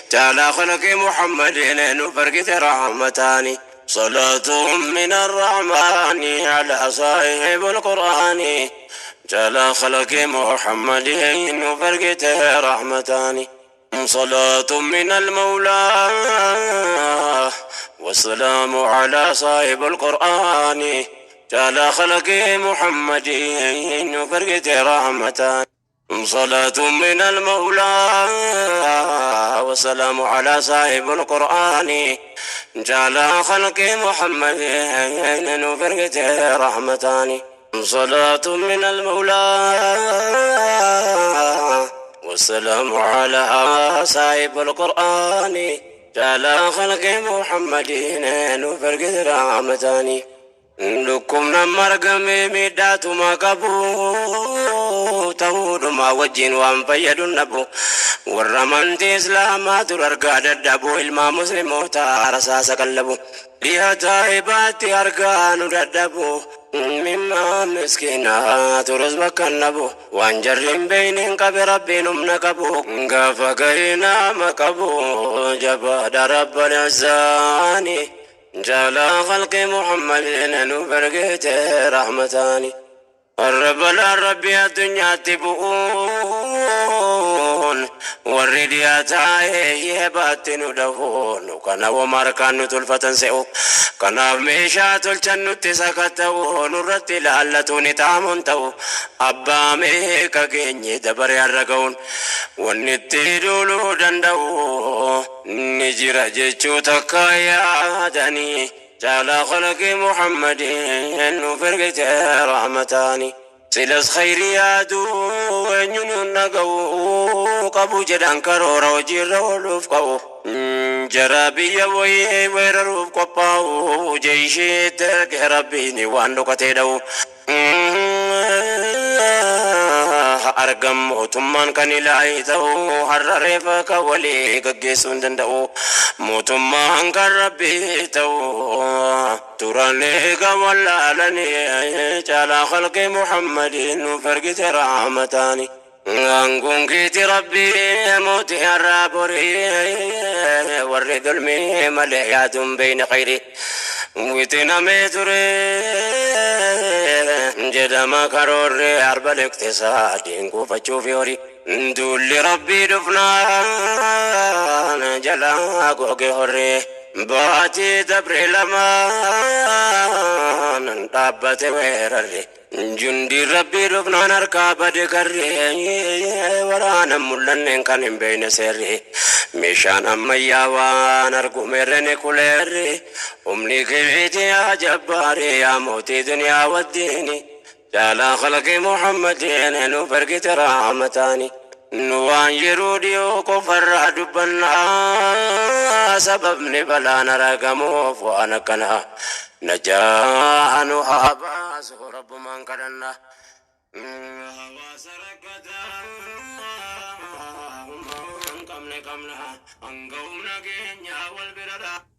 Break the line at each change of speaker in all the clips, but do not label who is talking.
تعالى خلق محمد نفرقت رحمتان صلاة من الرحمن على صاحب القرآن تعالى خلق محمد نفرقت رحمتان صلاة من المولى والسلام على صاحب القرآن تعالى خلق محمد نفرقت رحمتان صلاة من المولى والسلام على صاحب القرآن جعل خلق محمد نفرقت رحمتان صلاة من المولى والسلام على صاحب القرآن جعل خلق محمد نفرقت رحمتان لكم نمرقم ميدات ما قبو تهود ما وجين وانفيد النبو والرمانت إسلامات الأرقاد الدبو إلما مسلم تارساس قلبو لها تائبات أرقان الدبو مما مسكينات رزبك النبو وانجر بين قب ربهم نقبو قافقين مقبو جباد رب العزاني جعل خلق محمد نفرقت رحمتان الرب الرب الدنيا تبؤون والرديات يباتن دهون كنا ومركان تلفة سئو كنا ميشات الجنة تسكتون الرت لعلتون تامنتو أبا ميكا كيني دبر الرقون ونتدولو دندو نجر جيشو تكايا دني جعل خلق محمد نفرقت رحمتان سلس خيريات ونين نقو قبو جدان كرور وجير ولفقو جرابي ويرروف قباو جيشي ترك ربيني واندو كتدو أرقم موتمان كان لايتو حررفك ولي قجسون دندو موتمان كان ربيتو ترانيك ولالني جعل خلق محمد نفرقت رحمتاني أنكم كيت ربي موتي الرابوري ورد المي مليات بين خيري ويتنا ميتوري جدما كروري أربع الاقتصاد إنكو فتشوفيوري دولي ربي دفنا جلا قوقي هوري باتي تبري لما طابت ويرري جندي ربي ربنا نركب دكري ورانا ملن كان بين سري مشان أميا ونرجو مرني كلري أمني كبيتي يا جباري يا موتي دنيا والديني جعل خلق محمد نفرقت رحمتاني نوان يروديو كفر دبنا سبب نبلا نرقمو فوانا كنا نجان وحباس رب من كرنا وسرقتا من كمنا أنقونا كينيا والبردا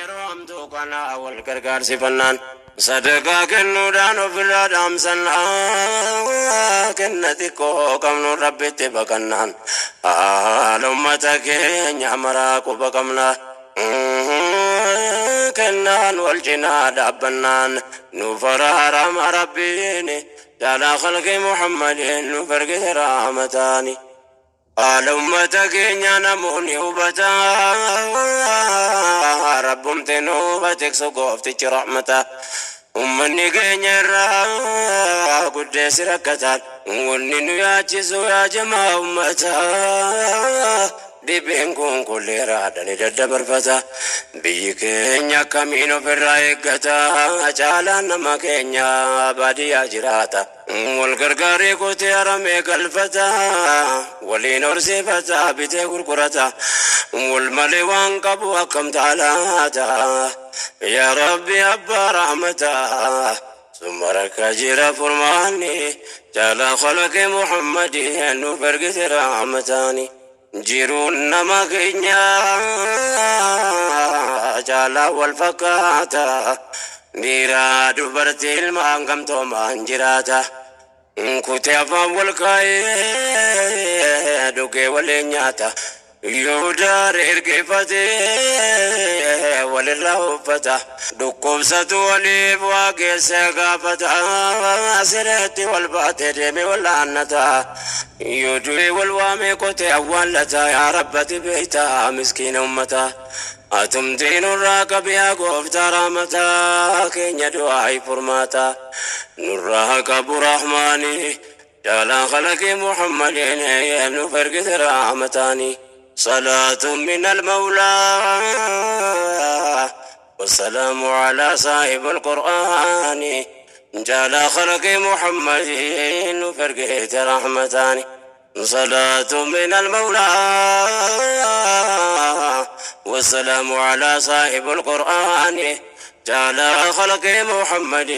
يروم توقنا والكركار سفنان صدقا كنو دانو فلا دامسنا كنتكو كمنو ربي تبقنان أمتك نعمراكو بقمنا كنان والجناد أبنان نفرار ما ربيني جعل خلق محمد نفرق رحمتاني قال أمتك نموني وبتا ربهم تنوبتك سقوفتك رحمتا أمني كنيرا قدس ركتات وننو ياجزو يا جماعة أمتا دبينكم كل رادني ددبر فتا بيكنيا كمينو في الرايقتا جالانا ما كنيا بادي جراتا والغرغاري كوتي رمي الفتا ولين أرسي فتا بيتي قرقرتا والملي وانقبوا كم تعالاتا يا ربي أبا رحمتا ثم ركجر فرماني جالا خلق محمد نفرقت رحمتاني جيرون نما كينيا جالا والفكاتا ديرا دبرتي المانكم تومان جراتا كتي أفهم والكاي دوكي ولينياتا يودار إرقفتي ولله فتا دكوب ستولي بواقي سيقافتا سرتي والباتي ديمي والعنتا يودوي والوامي كتي أولتا يا ربتي بيتا مسكين أمتا أتمتين الراك بيا قفت رحمتا كين يدعي فرماتا نراك أبو رحماني جالا خلق محمد نفرقت رحمتاني صلاة من المولى والسلام على صاحب القرآن جالا خلق محمد نفرقت رحمتاني صلاة من المولى والسلام على صاحب القرآن جعل خلق محمد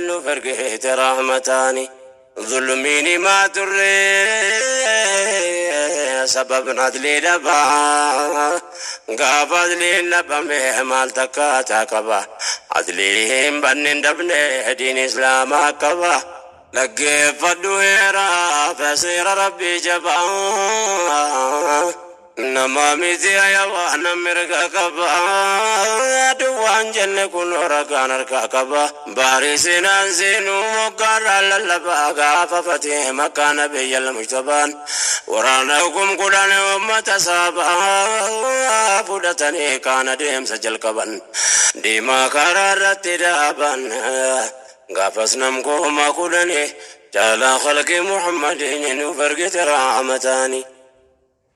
نفرقت رحمتان ظلمين ما تري سبب عدلي لبا قابض لي لبا مهمال تكاتا كبا عدليهم بنين دبن دين إسلام كبا لقي فدويرا فسير ربي جبا نما ميزي يا وانا مرقا كبا دوان جنة كنورا كانركا كبا بارسين انزينو مقارا للبا غافا فتيه مكان بي المجتبان وراناكم قدان أمة سابا فدتني كان ديم سجل كبان ديما كارارت دابان غافسنم كوما قداني جالا خلق محمد نفرقت رحمتاني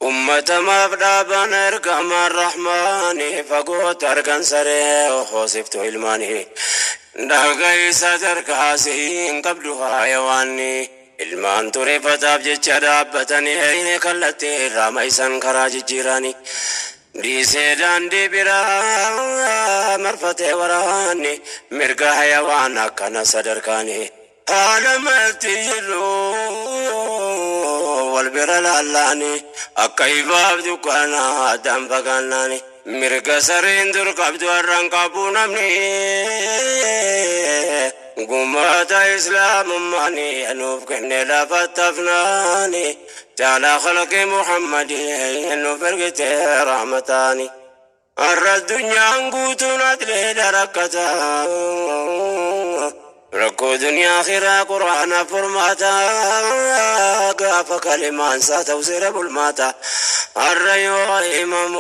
أمة مبدابان ارقام الرحمن فقوت ارقان سري وخوصفت علماني داقاي ساتر كاسين قبلها حيواني ilmaan tureeffataaf jecha dhaabbatanii heeyne kallattii raamaysan karaa jijjiiranii dhiisee daandii biraa marfatee waraanni mirga hayawaan akkana sadarkaanii haala malti jirru wal bira lallaanii akka ifaaf dukkanaa addaan fagaannaanii mirga sareen dur qabdu har'aan qabuu namni قمت إسلام ماني أنوف كني لا فتفناني تعالى خلق محمد إنه فرقت رحمتاني أرى الدنيا أنقوت ندري دركتا ركو دنيا خيرا قرآن فرماتا قاف كلمان ساتا وسير بالماتا أرى يو إمام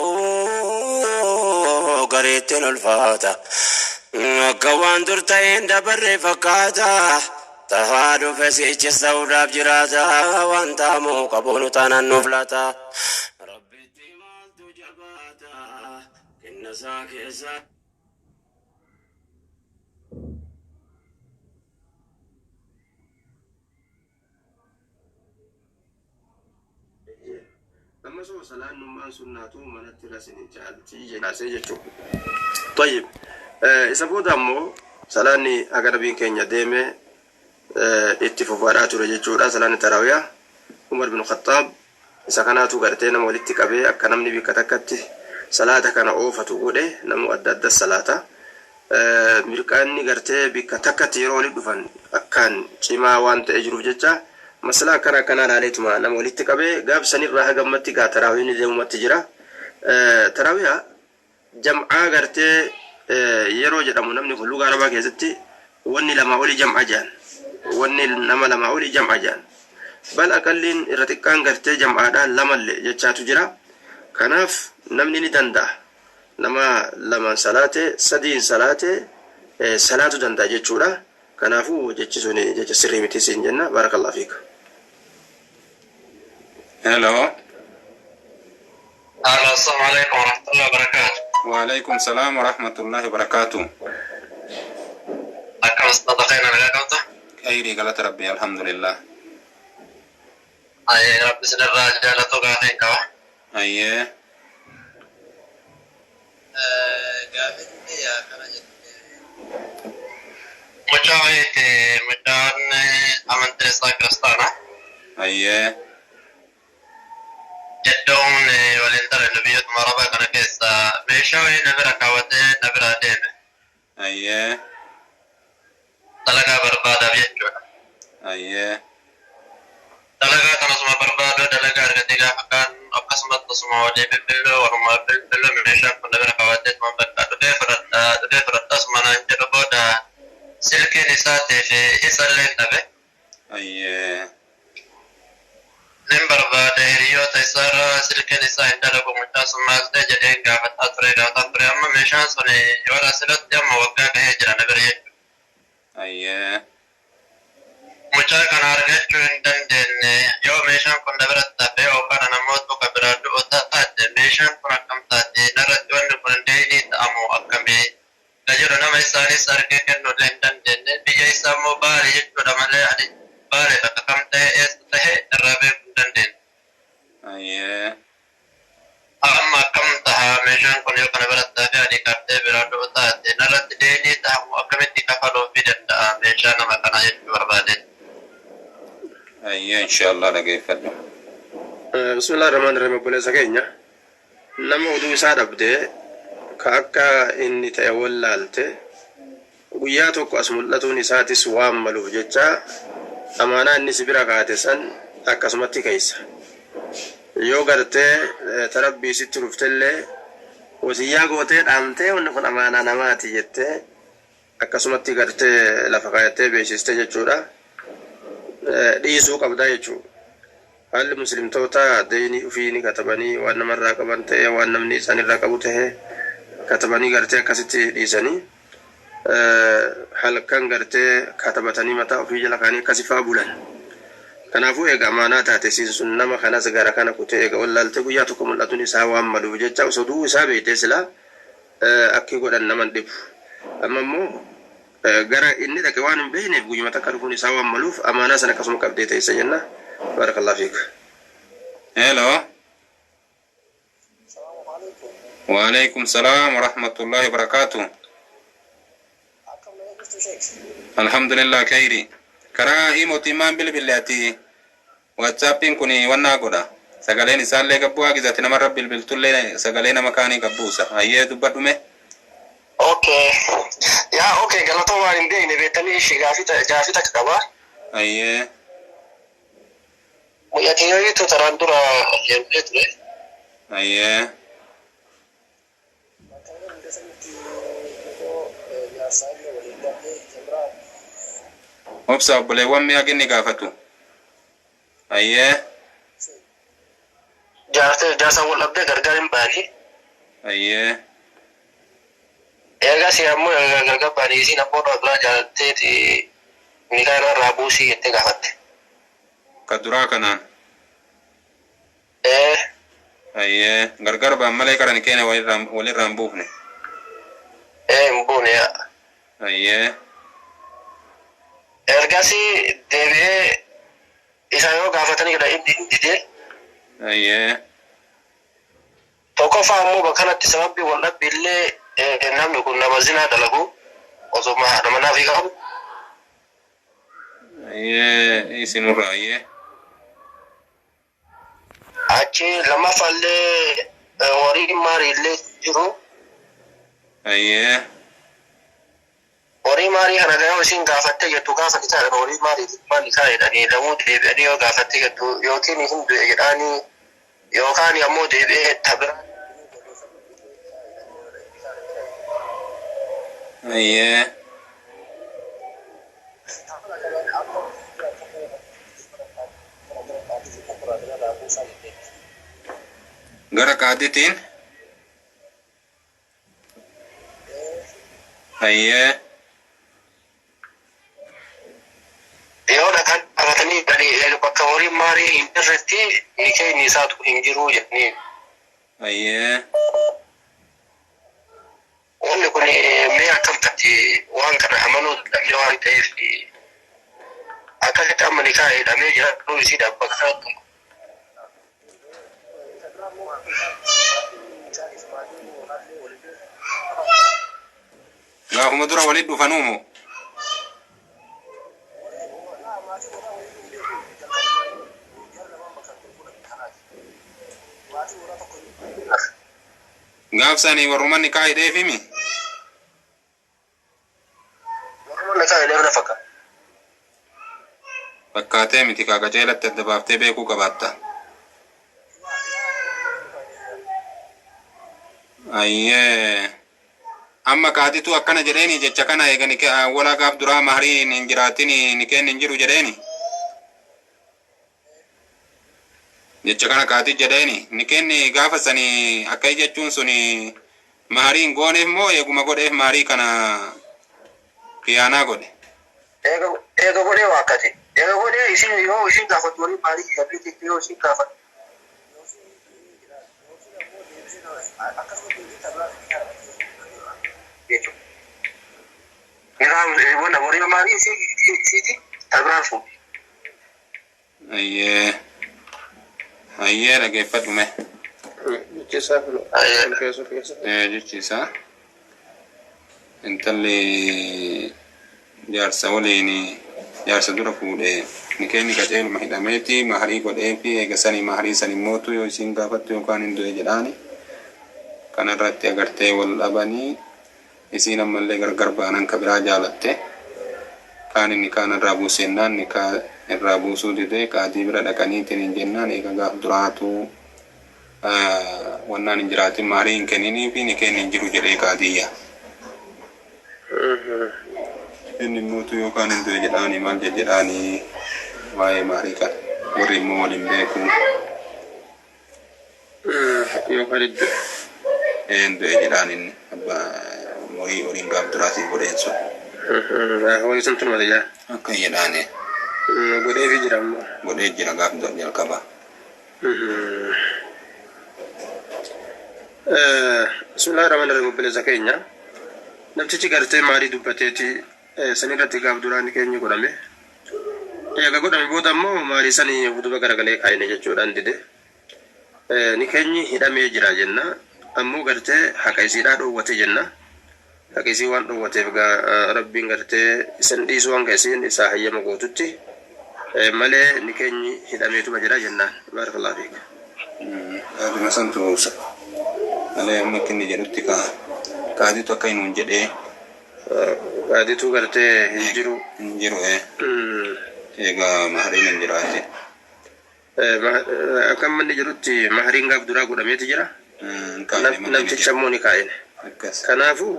قريتن الفاتا كوان درتين دبر فكاتا تهادو فسيج السودا بجراتا وانتا مو قبول تانا نفلتا ربي تيمال تجباتا كن ساكيسا أما سوى صلاة نمان سناتو منت رسين جالتي طيب isa booda ammoo salaanni aga nabiin keenya deeme itti fufaadhaa ture jechuudha. Salaanni taraawiyaa Umar bin Khattaab isa kanaatu gartee nama walitti qabee akka namni bikka takkatti salaata kana oofatu godhe namu adda adda salaata mirqaanni gartee bikka takkatti yeroo walitti dhufan akkaan cimaa waan ta'e jiruuf jecha masala akkana akkana laaleetuma nama walitti qabee gaabsanirraa hagammatti gaa taraawiin deemumatti jira. Taraawiyaa jam'aa gartee yeroo jedhamu namni kun lugaa arabaa keessatti wanni lama oli jam'a jaan wanni nama lama oli jam'a jaan bal aqalliin irra xiqqaan gartee jam'aadhaan lamallee jechaatu jira. Kanaaf namni ni danda'a nama lamaan salaate sadiin salaate salaatu danda'a jechuudha. Kanaafuu jechi sun jecha sirrii miti siin jenna. Barakallahu fiik.
Hello.
Assalamu alaikum warahmatullahi wabarakatuh.
وعليكم السلام ورحمة الله وبركاته.
أكرم أستاذ خير أنا قلته.
أيري قالت ربي الحمد لله.
أي رب سن الرجال تقاهين كوا.
أيه.
قابلني يا كنجت. mucaan amantii isaa kiristaana.
Ayyee.
Iddoon waliin taa'e biyyatuma arabaa kana keessa meeshaa wayii na bira kaawwatee na bira deeme.
Ayyee.
Dalagaa barbaadaaf jechuudha.
Ayyee.
Dalagaa kanasuma barbaadu dalagaa argatee gaafa kaan akkasumas tasuma walii bilbiluu walumaa bilbiluu meeshaan kun na bira kaawwatee tuma bakka dhufee fudhadhas manaan jedhu booda silkiin isaatii fi isallee dhabe.
Ayyee.
Nin barbaade hiriyoota isaarra silkiin isaa hin dalagu mucaa sun maal ta'e jedhee gaafataa ture amma meeshaan sun yoo asirratti amma waggaa gahee jira na bira jechuudha.
Ayyee.
Mucaa kana argachuu hin dandeenye yoo meeshaan kun na biratti hafe yookaan namoota ka biraa du'u taate meeshaan kun akkam taate narratti wanni kun deebii ta'amu akkamii ka jedhu nama isaanis argee kennuullee hin dandeenye biyya isaa immoo baale jechuudha malee ani baale bakka kam ta'e eessa ta'e irraa beekuu hin dandeenye.
Ayyee.
Amma akkam taha meeshaan kun yoo kana biratti hafe ani kartee biraa du'u taate narratti deebii ta'amu akkamitti kafaluufii danda'a meeshaa nama kana jechuu barbaade.
Ayyee inshallah dhageeffadhu.
Bismillaahi rahmaani rahiim. Obboleessa keenya nama oduu isaa dhabdee ka akka inni ta'e wallaalte guyyaa tokko as mul'atuun isaatis waan maluuf jecha amaanaa inni si bira kaate san akkasumatti keessa yoo gartee tarabbii sitti dhuftellee wasiyyaa gootee dhaamtee wanni kun amaanaa namaati jettee akkasumatti gartee lafa kaayattee beeksiste jechuudha. Dhiisuu qabdaa jechuudha. Haalli muslimtoota deynii ofii ni katabanii waan namarraa qaban ta'e waan namni isaanirraa qabu ta'e katabanii gartee akkasitti dhiisanii halkan gartee katabatanii mataa ofii jala kaanii akkasifaa bulan. Kanaafuu egaa amaanaa taate siin sun nama kanas gara kana kutee egaa wallaaltee guyyaa tokko mul'atuun isaa waan maluuf jecha osoo du'uu isaa beektee silaa akki godhan naman dhibu. Amma immoo gara inni dhaqe waan hin beekneef guyyuma takka dhufuun isaa waan maluuf amaanaa sana akkasuma qabdee teessa jenna. Barakallahu fiik.
Hello. Wa alaikum salam wa rahmatullahi wa barakatuh. Alhamdulillah khairi. Karaa himoti maan bilbilaati WhatsAppin kuni wanna godha sagaleen isaallee gabbuu hagizati namarra bilbiltullee sagalee nama kaanii gabbuusa ayyee dubbadhume.
Okay. Ya okay galatoo waan hin beekne beektanii ishee gaafita qaba.
Ayyee.
Muyatii taraan dura jennee ture.
Ayyee. Obsa obboleewwan mi'a ginni gaafatu. Ayyee.
Jaarsa wal dhabdee gargar hin baani.
Ayyee.
Eegas ammoo gargar baanii isiin ammoo biraa jaalatteeti nikaa irraa buusii jettee gaafatte.
Ka duraa kanaan. Ayyee. Gargar baan malee karan keenya walirraan buufne.
Hin buune yaa.
Ayyee.
Ergasi deebi'ee isa yoo gaafatanii gada inni didee.
Ayyee.
Tokkoffaa ammoo bakkanatti sababbii wal dhabbiillee namni kun nama zinaa dalagu osoma nama naafii qabu.
Ayyee isinurra ayyee.
Achi lammaffaallee horii maariillee jiru.
Ayyee.
Horii maarii kana gaafa isin gaafattee jettu gaafa isaa horii maarii maal isaa jedhanii namuu deebi'anii yoo gaafattee jettu yookiin hin du'e jedhanii yookaan ammoo deebi'ee tabira.
Ayyee. Gara qaaditiin. Ayyee.
Yoo dhaqan qabatanii bakka horii maarii hin jirretti nikeen isaatu hin jiru jedhanii.
Ayyee.
Wanni kun mee akkamtatti waan kana amanuu dadhabne waan ta'eef akkasitti amma nikaa hidhamee jira dhuu isii bakka kanatti.
Gaafuma dura walit dhufanuumoo. gaafsanii warruman nikaa hidheefimi
warruman nikaa hidheef
fakkaatee miti kaa qaceelatti adda baaftee beekuu qabaatta. Ayyee amma qaatitu akkana jedheeni jecha kana eegani wala gaaf duraa maharii hin jiraatin nikeen hin jiru jedheeni jecha kana qaati jedheeni nikeen gaafa sanii akka jechuun suni maharii hin gooneef moo eeguma godheef maharii kana khiyaanaa godhe
eega godhee waakkate eega godhee isin gaafatu waliin maharii hidhamee yoo isin gaafatu Bueno, morir Mari sí, abrazo.
Ayer lagi Fatme.
Jisa.
Jisa. Intalli jaarsa waliin jaarsa dura fuudhee nikeenni qaceeluma hidhameeti maharii godhee fi eegasanii maharii san immootu yoo isin gaafattu yookaan hin du'e jedhaani kanarratti agartee wal dhabanii isiin ammallee gargar baanan ka biraa jaalatte kaan inni kaan irraa buusennaan nikaa irraa buusuu didee qaatii bira dhaqaniitiin hin jennaan eega gaaf duraatu wannaan hin jiraatin maharii hin kenninii fi nikeenni hin jiru jedhee qaatiyya. Inni mootu yookaan hin du'e jedhaanii maal jedhaanii waa'ee maharii kana warri immoo waliin beeku
yookaan
hin du'e jedhaan inni abbaa moorii waliin gaaf duraatii godheen sun.
Horii sun tun malee
akka jedhaani
godhee fi jira ammoo
godhee jira gaaf dura jalqaba.
Bismillahirrahmanirrahim bilisa keenya namtichi gartee maharii dubbateeti sanirratti gaaf duraan keenya godhame eega godhame booda ammoo maharii sanii huduba garagalee kaayine jechuudhaan dide ni keenyi hidhamee jira jenna ammoo gartee haqa isiidhaa dhoowwate jenna haqa isii waan dhoowwateef rabbiin gartee isan dhiisuu hanga isiin isaa hayyama gootutti malee ni keenyi hidhameetuma jira jennaan barakallahu fiik.
Aduma santu malee amma kinni jedhutti qaaditu akka hinuun jedhee
qaaditu gartee hin jiru
egaa mahariin hin jiraate
akka manni jedhutti mahariin gaaf duraa godhameeti jira namticha ammoo ni kaa'ine kanaafuu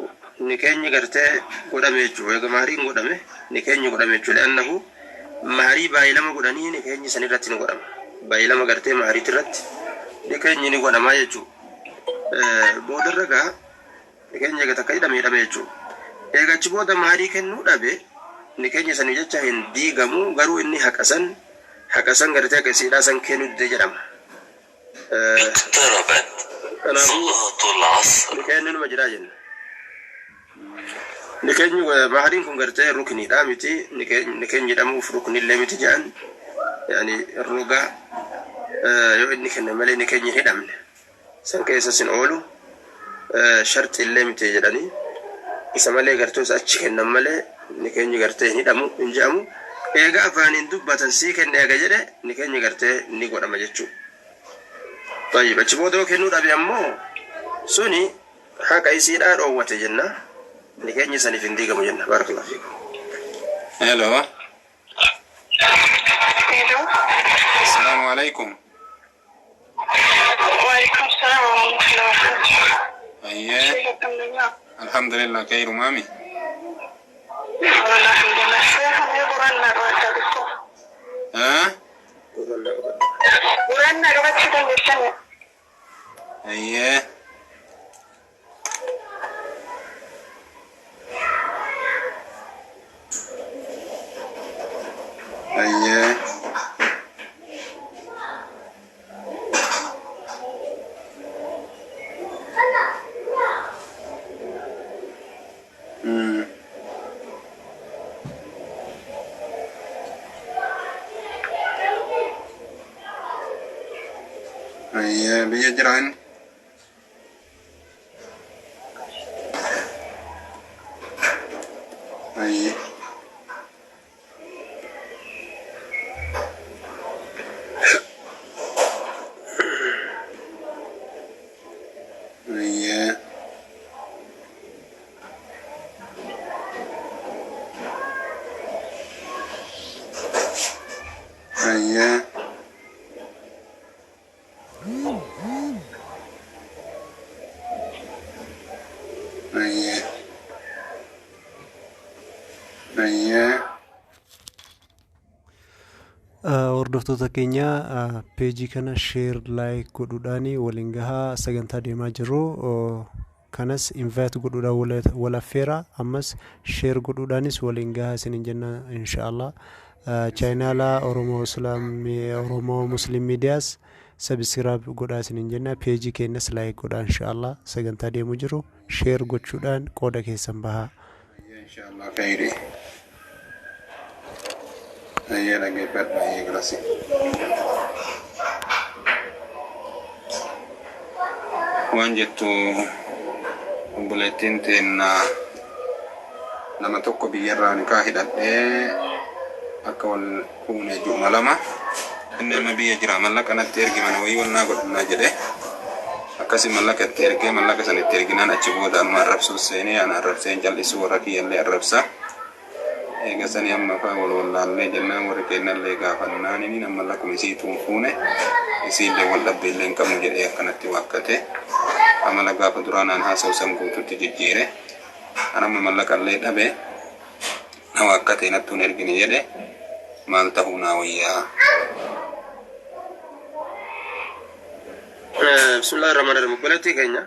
ni keenyi gartee godhame jechuu eega mahariin godhame ni keenyi godhame jechuu le'annahu maharii baay'ilama godhanii ni keenyi sanirratti ni godhama baay'ilama gartee mahariitti irratti ni keenyi ni godhamaa jechuu boodarra gaa ni keenya eega takka hidhame jechuu eegachi booda maharii kennuu dhabe ni keenya sanii jecha hin diigamu garuu inni haqasan gartee akka isiidhaa san kennuu dide jedhama. Kanaafuu ni keenyi numa jiraa jenna. Ni keenyi mahariin kun gartee rukniidhaa miti ni keenya jedhamuuf ruknillee miti jedhan yaani roga yoo inni kenne malee ni keenya hidhamne san keessa sin oolu sharti illee miti jedhanii isa malee gartuu isa achi kennan malee ni keenyi gartee hidhamu hin jedhamu eega afaaniin dubbatan sii kenne eega jedhe ni keenyi gartee ni godhama jechuudha. Baay'ee achi booda yoo kennuu dhabe ammoo suni haqa isiidhaa dhoowwate jenna ni keenyi saniif hin diigamu jenna barakallahu fiikum.
Hello.
Hello.
Assalamu alaikum.
Waalaikum salam warahmatullahi wabarakatuh.
Ayyee. Alhamdulillah khairu mami.
Alhamdulillah. Saya Quran na baca itu. Quran na baca itu biasanya.
Ayyee. Ayyee. Ayyee biyya jiraan. Ayyee. Ayyee. Ayye. Ayye.
Hordoftoota keenya peejii kana share like godhuudhaani waliin gahaa sagantaa deemaa jiru. Kanas invite godhuudhaan wal affeera ammas share godhuudhaanis waliin gahaa isiniin jenna inshallah. Chainaala Oromoo Muslim Medias subscribe godhaa isiniin jenna. Peejii keenyas like godhaa inshallah. Sagantaa deemu jiru share gochuudhaan qooda keessan bahaa.
Inshallah khairi. Ayya lagi berdoa ya grasi. Wanjatu buletin tena nama tokko biyyarraa nikah hidhadhee akka wal fuune juma lama inni amma biyya jira mallaqa natti ergi mana wayii wannaa godhannaa jedhe akkasi mallaqa itti ergee mallaqa san itti erginaan achi booda amma arrabsuus seenee ana arrabseen jal'isuu warra kiyyallee arrabsa eegasanii amma faa wal wallaallee jennaan warri keennallee gaafannaan inni nama mallaqa isiituun fuune isiillee wal dhabbeellee hin qabnu jedhee akkanatti waakkate amala gaafa duraanaan haasa'u san guututti jijjiire anamma mallaqallee dhabe na waakkate nattuun ergini jedhe maal ta'uu naa wayyaa.
Bismillahirrahmanirrahim. Buletii keenya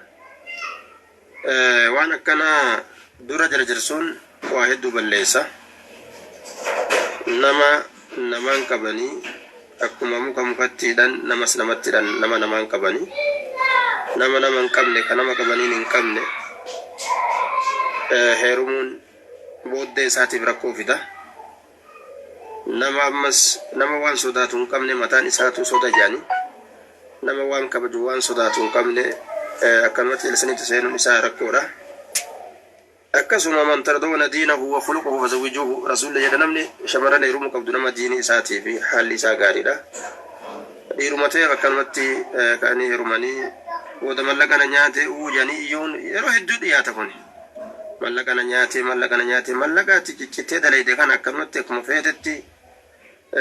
waan akkana dura jarjarsuun waa hedduu balleessa. Namaan qabanii akkuma mukatti hidhan namas namatti hidhan namaan qabanii nama hin qabne kan nama qabaniin hin qabne heerumuun booddee isaatiif rakkoo fida. Nama waan sodaatu hin qabne mataan isaatu soda jaani. Nama waan kabaju waan sodaatu hin qabne akkanumatti ilsanitti seenuun isaa rakkoodha. Akkasuma man tardawna diinahu wa khuluquhu fazawwijuhu rasuulli jedha namni shamarran heerumuu qabdu nama diinii isaatii fi haalli isaa gaariidha. Dhiirumatee akkanumatti ka'anii heerumanii booda mallaqana nyaate uujanii iyyuun yeroo hedduu dhiyaata kun. Mallaqana nyaate mallaqaatti ciccitee dalayde kan akkanumatti akkuma feetetti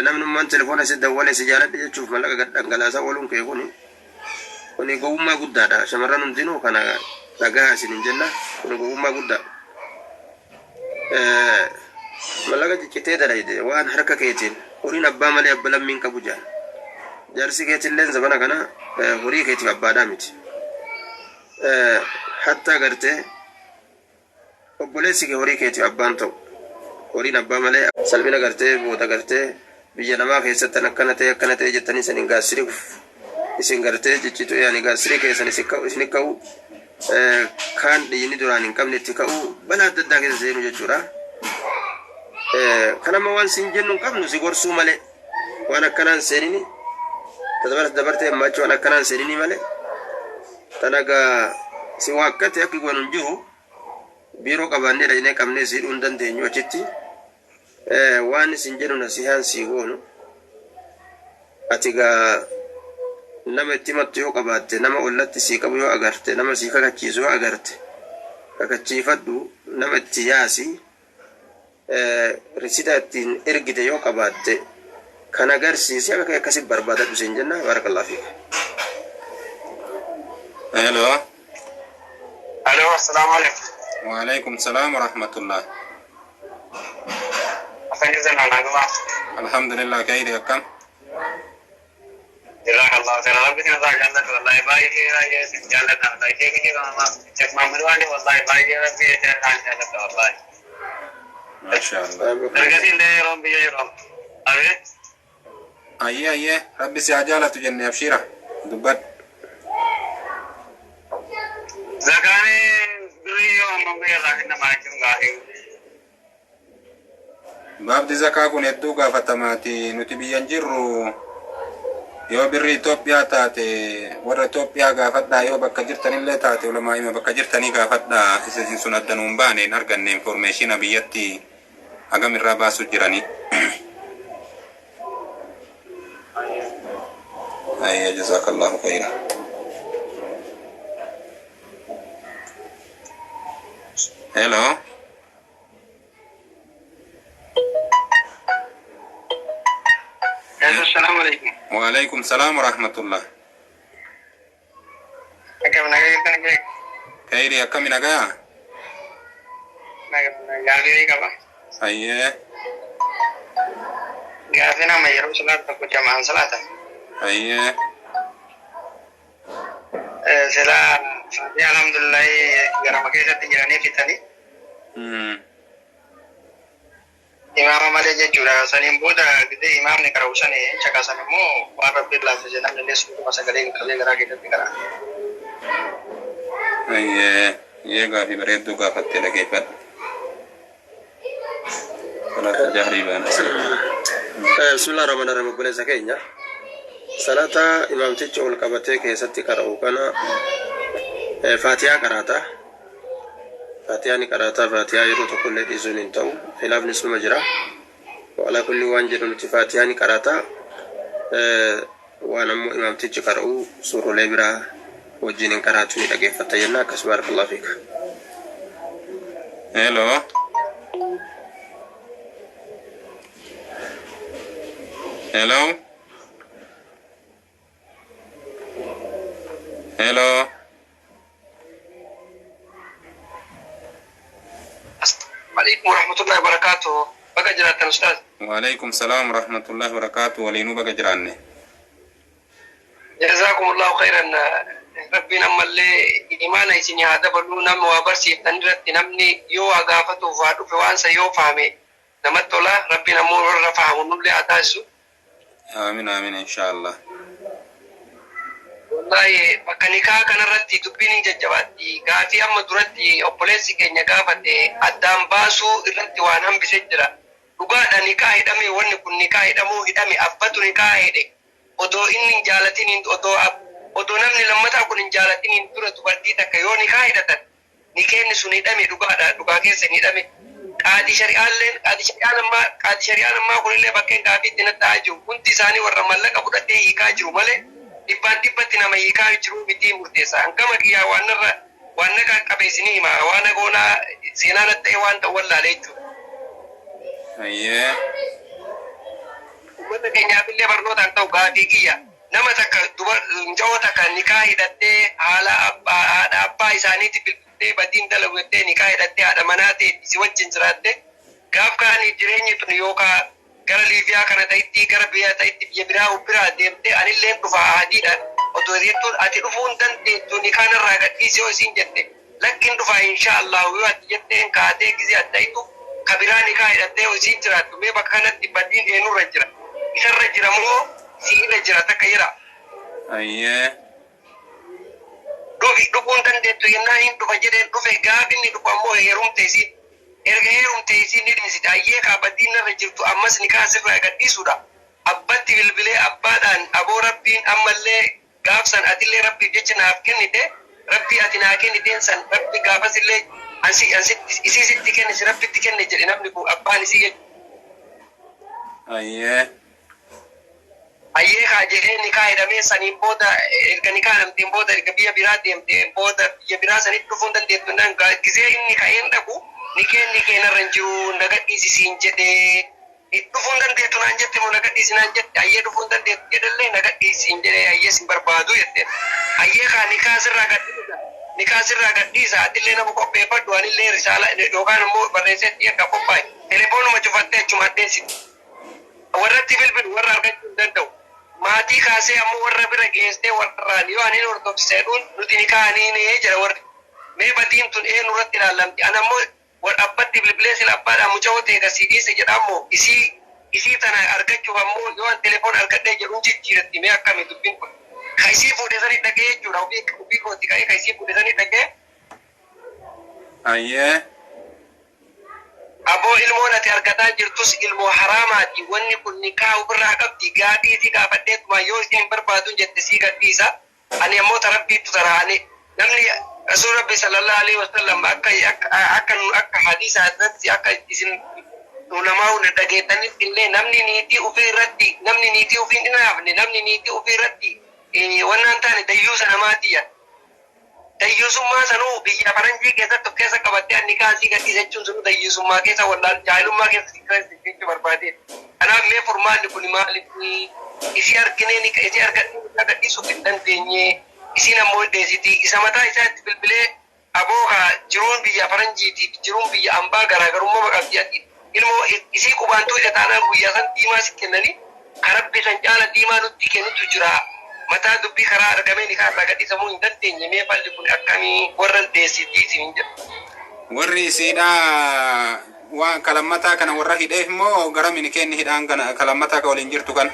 namnummaan telefoona si dawwalee si jaaladhe jechuuf mallaqa gad dhangalaasaa ooluun kee kuni gowwummaa guddaadha. Shamarran hundinuu kana dhagaa isin hin jenna kuni gowwummaa guddaadha. Mallaqa ciccitee dalayde waan harka keetiin horiin abbaa malee abba lammiin qabu jaan jaarsi keetilleen zabana kana horii keetiif abbaadhaa miti. Hatta gartee obboleessi kee horii keetiif abbaan ta'u horiin abbaa malee salphina gartee booda gartee biyya namaa keessatti akkana ta'e jettanii isin gaasiriif isin gartee ciccitu yaani gaasirii keessan isin ka'u kaan dhiini duraan hin qabne itti ka'u balaa adda addaa keessa seenu jechuudha. Kanamma waan siin jennu hin qabnu si gorsuu malee waan akkanaan seenini dabartee ammaachuu waan akkanaan seenini malee tanagaa si waakkate akki goonu hin jiru biiroo qabaannee dhaqnee qabnee siidhuu hin dandeenyu achitti waan isin jennu nasihaan sii goonu ati gaa nama itti mattu yoo qabaatte nama ollatti sii qabu yoo agarte nama sii kakachiisu yoo agarte kakachiifadhu nama itti yaasi risita ittiin ergite yoo qabaatte kan agarsiisi akka akkasi barbaadadhu isin jenna. Barakallahu fiik.
Hello.
Assalamu alaikum.
Waalaikum salam warahmatullah.
Afenizana nagwa.
Alhamdulillah khairi akkam.
Jazakallahu khairan. Rabbi kana jannat wallahi baay'ee baay'ee jannat wallahi keekii kama Sheikh Muhammad wali wallahi baay'ee rabbi jannat wallahi.
Mashallah.
Dargatiin le rabbi yeerom. Abe.
Ayye rabbi si ajalatu jenne abshira dubbat.
Zakani biriyo mambe rahinna maakin gahi.
Babdi zakaa kun hedduu gaafatamaati nuti biyyan jirru yoo birri Itoophiyaa taate warra Itoophiyaa gaafadhaa yoo bakka jirtanillee taate ulamaa ima bakka jirtanii gaafadhaa isin sun addanuun baane hin arganne informeeshina biyyatti hagam irraa baasu jiranii. Ayya jazakallahu khairan. Hello.
Assalamu alaikum.
Waalaikum salam warahmatullah.
أكمل نجاي
خيري أكمل نجايا
نجاي كذا
أيه
قافنا ما يروح صلاة تقول جماعة صلاة
أيه
سلا الحمد لله جرام كيسة تجراني في تاني إمام مالك جورا سنين بودا كده إمام نكروساني شكاساني مو وارد بالله سجنا من ليس بودا مسكالين كذي كذا كده بكرا
أيه يجا في بريد دوغا فتلا كيفت ولا تجهري بنا
بسم الله الرحمن الرحيم بقول زكينيا صلاة إمام تيجول كبتة كيستي كراو كنا فاتحة كراتا فاتحة نكراتا فاتحة يروتو كل ديزون تاو خلاف نسل مجرى وعلى كل وانجر نتفاتحة نكراتا وانا إمام تيجي كراو سورة لبرا وجين كراتو يلاقي فتحنا كسبارك الله فيك.
Hello. Hello. Hello.
عليكم ورحمة الله وبركاته. بقى جرات الأستاذ.
وعليكم السلام ورحمة الله وبركاته. ولينو بقى جراني.
جزاكم الله خيرا. ربنا ملي إيمانا يسني هذا بلو نم وبرسي تندرت نمني يو أغافته فادو فوانسا يو فامي. نمت الله ربنا مور رفعه ونبلي أتاسو.
آمين آمين إن شاء الله.
والله بكنيكا كان رتي تبيني ججباتي غافي أما درتي أبوليسي كينيا غافتي أدام باسو إرتي وانهم بسجرة لغادا نكاح دمي ونكون نكاح دمو هدامي أفتو نكاح دي odoo inni jaalatin odoo namni lammata kun jaalatin dura dubartii takka yoo nikaa hidhatan nikeenni sun hidhame dhugaa keessa hidhame qaadi shari'aan ammaa kunillee bakkeen gaafiitti nattaa jiru hundi isaanii warra mallaqa fudhatee hiikaa jiru malee dhibbatti nama hiikaa jiru bitii murteessa hangama kiyyaa waan naqa qabeessinii hima waan goonaa seenaa natta'e waan ta'u wallaalee jechuudha. Ummata keenyaaf illee barnootaan ta'u gaafii kiyya nama takka njawoo takka nikaa hidhattee haala haadha abbaa isaaniitti bilbiltee badiin dalaguuttee nikaa hidhattee haadha manaa ta'e si wajjin jiraatte gaaf kaanii jireenyi tun yookaan gara Liibiyaa kana ta'itti gara biyya ta'itti biyya biraa deemtee anillee dhufa adiidha otoo jettuun ati dhufuun dandeettu nikaan irraa gadhiisee isiin jette lakkiin dhufa inshaallah yoo ati jetteen kaatee gizee adda'itu kabiraa nikaa hidhattee isiin jiraattu mee bakka kanatti badiin eenyurra jira. Isarra jira moo siirra jira takka jira.
Ayyee.
Dhufuun dandeettu yennaan hin dhufa jedheen dhufe gaafi inni dhufu ammoo heerumte isiin. Erga heerumte isiin ni dhiisite ayyee kaabaddiin narra jirtu ammas ni kaasirraa gadhiisuudha. Abbatti bilbilee abbaadhaan aboo rabbiin ammallee gaafsan atillee rabbiif jecha naaf kennite rabbii ati naa kenniteen san rabbi gaafasillee isii sitti kenne rabbitti kenne jedhe namni kun abbaan isii jechuudha.
Ayyee.
Ayyee kaa jedhee nikaa hidhamee saniin booda erga nikaa hidhamteen booda erga biyya biraa deemteen booda biyya biraa sanitti dhufuun dandeettu nan gizee inni ka'een dhaqu nikeen narra hin jiru nagadhiisisiin jedhee dhufuun dandeettu naan jette moo nagadhiisi naan jette ayyee dhufuun dandeettu jedhallee nagadhiisiin jedhee ayyee sin barbaadu jette ayyee kaa nikaa sirraa gadhiisa atillee nama qopheeffadhu anillee risaala yookaan immoo barreesseetti akka qophaa'e telefoonuma cufattee achuma addeessiti warratti bilbilu warra argachuu hin danda'u. Maatii kaasee ammoo warra bira geessee warraan yoo ani hordofsiiseedhuun nuti ni kaanii jira warri mee badiin tun nurratti ilaallamti ana ammoo abbatti bilbilee sila abbaadhaan mucaa ta'e gasii dhiise jedhamoo isii tana argachuuf ammoo yoo an telefoon argadhee jedhuun jijjiiratti mee akkami dubbiin kun ka isii fuudhee sanii dhagee jechuudha ofii kooti ka'ee ka isii fuudhee sanii dhagee.
Ayyee.
Aboo ilmoon ati argataa jirtus ilmoo haraamaati wanni kun nikaa ofirraa qabdi gaadhii si gaafadheetuma yoo isheen barbaadun jette sii gadhiisa ani ammoo tarabbiittu taraane namni rasuul rabbi sallallahu alaihi wasallam akka hadiisa irratti akka isin ulamaa hunda dhageettanitti illee namni niitii ofii irratti namni niitii ofii hin hafne namni niitii ofii irratti wannaan taane dayyuusa namaatiyya. Dayyuusummaa sanuu biyya faranjii keessatti of keessa qabattee anni kaasii gadhiisa jechuun sunu dayyuusummaa keessa wallaan jaahilummaa keessa sikkachuu barbaade. Kanaaf mee furmaanni kun maaliif isii arginee isii argadhee gadhiisuuf hin dandeenye
isin ammoo deesiti isa mataa isaatti bilbilee abooka jiruun biyya faranjiiti jiruun biyya ambaa garaagarummaa maqabdiyaati ilmoo isii qubaantuu hidhataanaan guyyaa san diimaa si kennanii karabbi san caala diimaa nutti kennutu jira mataa dubbii karaa argamee ni kaarraa gadhiisamuu hin dandeenye mee falli kun akkamii warra deessitii isin jedhu.
Warri isiidhaa waan kalammataa kana warra hidheef moo gara minikeenni hidhaan kana kalammataa ka waliin jirtu kana?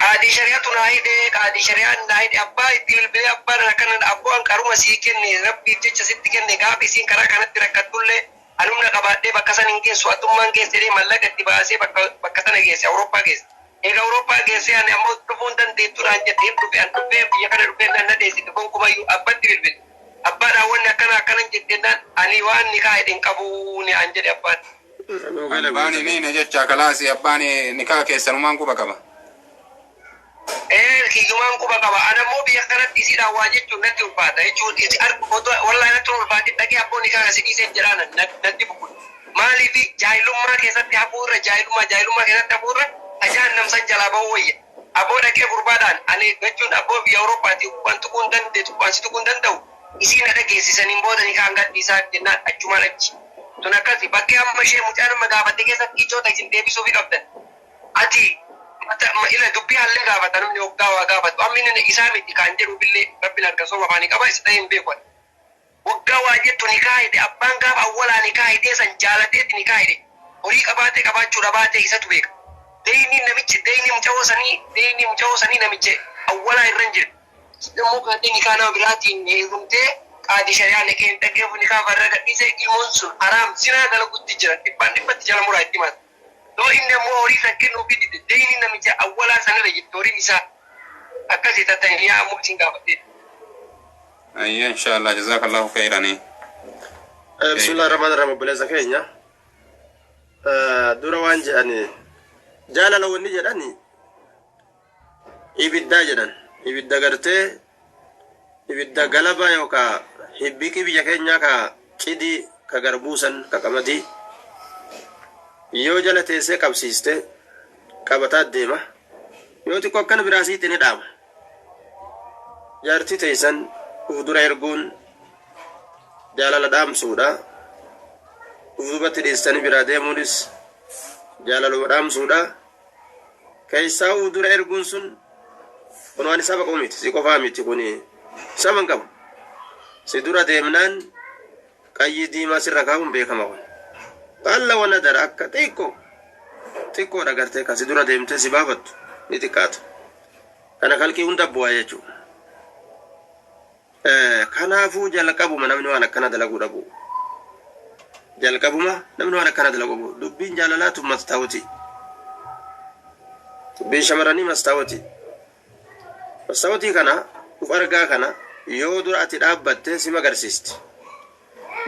Qaadii shari'aatu naa hidhee qaadii shari'aan naa hidhe abbaa itti bilbilee abbaan akkanan abbaan qaruma sii kenne rabbiif jecha sitti kenne gaafa isiin karaa kanatti rakkattullee anumna qabaadhee bakka san hin geessu atummaan geessedee mallaqa itti baasee bakka sana geesse Awurooppaa geesse. Egaa Awurooppaa geesse ani ammoo dhufuun dandeettuudhaan jedhee dhufee biyya kana dhufee nan deessite gonkumayyuu abbatti bilbile. Abbaadhaan wanni akkanan jetteenaan ani waan nikaa hidhin qabu ni an jedhe abbaan.
Abbaan ni jecha kalaasi abbaan nikaa keessanumaan quba qaba.
Kiyyumaan quba qaba. Anammoo biyya kanatti isiidhaan waa jechuun natti ulfaata jechuun wallahi natti ulfaati dhaqee abboon nikaa kasi dhiisee jedhaan natti bukkudha. Maaliif jaahilummaa keessatti hafuurra jaahilummaa keessatti hafuurra ajaan namsan jalaa bahuu wayya. Abboo dhaqee gurbaadhaan ani jechuun abboo biyya Awurooppaati waan tuquun dandeetu waan si tuquun danda'u. Isiin na dhageessisaniin booda ni kaan gadhiisaa jennaan achumaan achi. Tun akkasi bakkee amma ishee mucaan amma gaafatte keessatti ijoota isin deebisuu fi qabdan. Ati ila dubbii hallee gaafata namni hoggaa waa gaafatu. Amma inni isaa miti kaan jedhu billee rabbiin akkasuma afaanii qaba isa ta'e hin beeku. Hoggaa waa jettu ni kaayite abbaan gaafa awwalaa ni kaayitee san jaalateeti ni kaayite. Horii qabaatee qabaachuu dhabaatee isatu beeka. Deeyni mucawoo sanii namichi awwalaa irra hin jiru. Namoo kaatee nikaa nama biraatiin heerumtee qaadii shari'aa neqeen dhaqeef nikaa farra gadhiisee ilmoon sun haraam sinaa dalagutti jira dhibbatti jala muraa itti maata. Doo inni ammoo horii san kennuu fi dide deeyni namicha awwalaa sanirra jirti horiin isaa akkasii tatta'in yaa ammoo isin gaafattee.
Ayya inshallah jazakallahu khairani.
Bismillah ar-Rahman ar-Rahim obboleessa keenya. Dura waan jedhani jaalala wanni jedhani ibiddaa jedhan. Ibidda gartee ibidda galaba yookaan hibbiki biyya keenyaa ka cidii ka garbuusan ka qamadii yoo jala teessee qabsiiste qabataa deema yoo xiqqoo akkana biraasiitti ni dhaama jaartii teessan ufdura erguun jaalala dhaamsuudha ufdubatti dhiistanii biraa deemuunis jaalaluma dhaamsuudha keessaa ufdura erguun sun kun waan isa baqa miti si qofaa miti kun saman qabu si dura deemnaan qayyii diimaa sirra kaa'uun beekama kun qaalla wana dara akka xiqqoodha gartee ka si dura deemtee si baafattu ni xiqqaatu kana kalqii hunda bu'aa jechuudha. Kanaafuu jalqabuma namni waan akkana dalaguu dhabu jalqabuma namni waan akkana dalagu dubbiin jaalalaatu mastaawati dubbiin shamarranii mastaawati. Mastaawati kana uf argaa kana yoo dura ati dhaabbatte si magarsiisti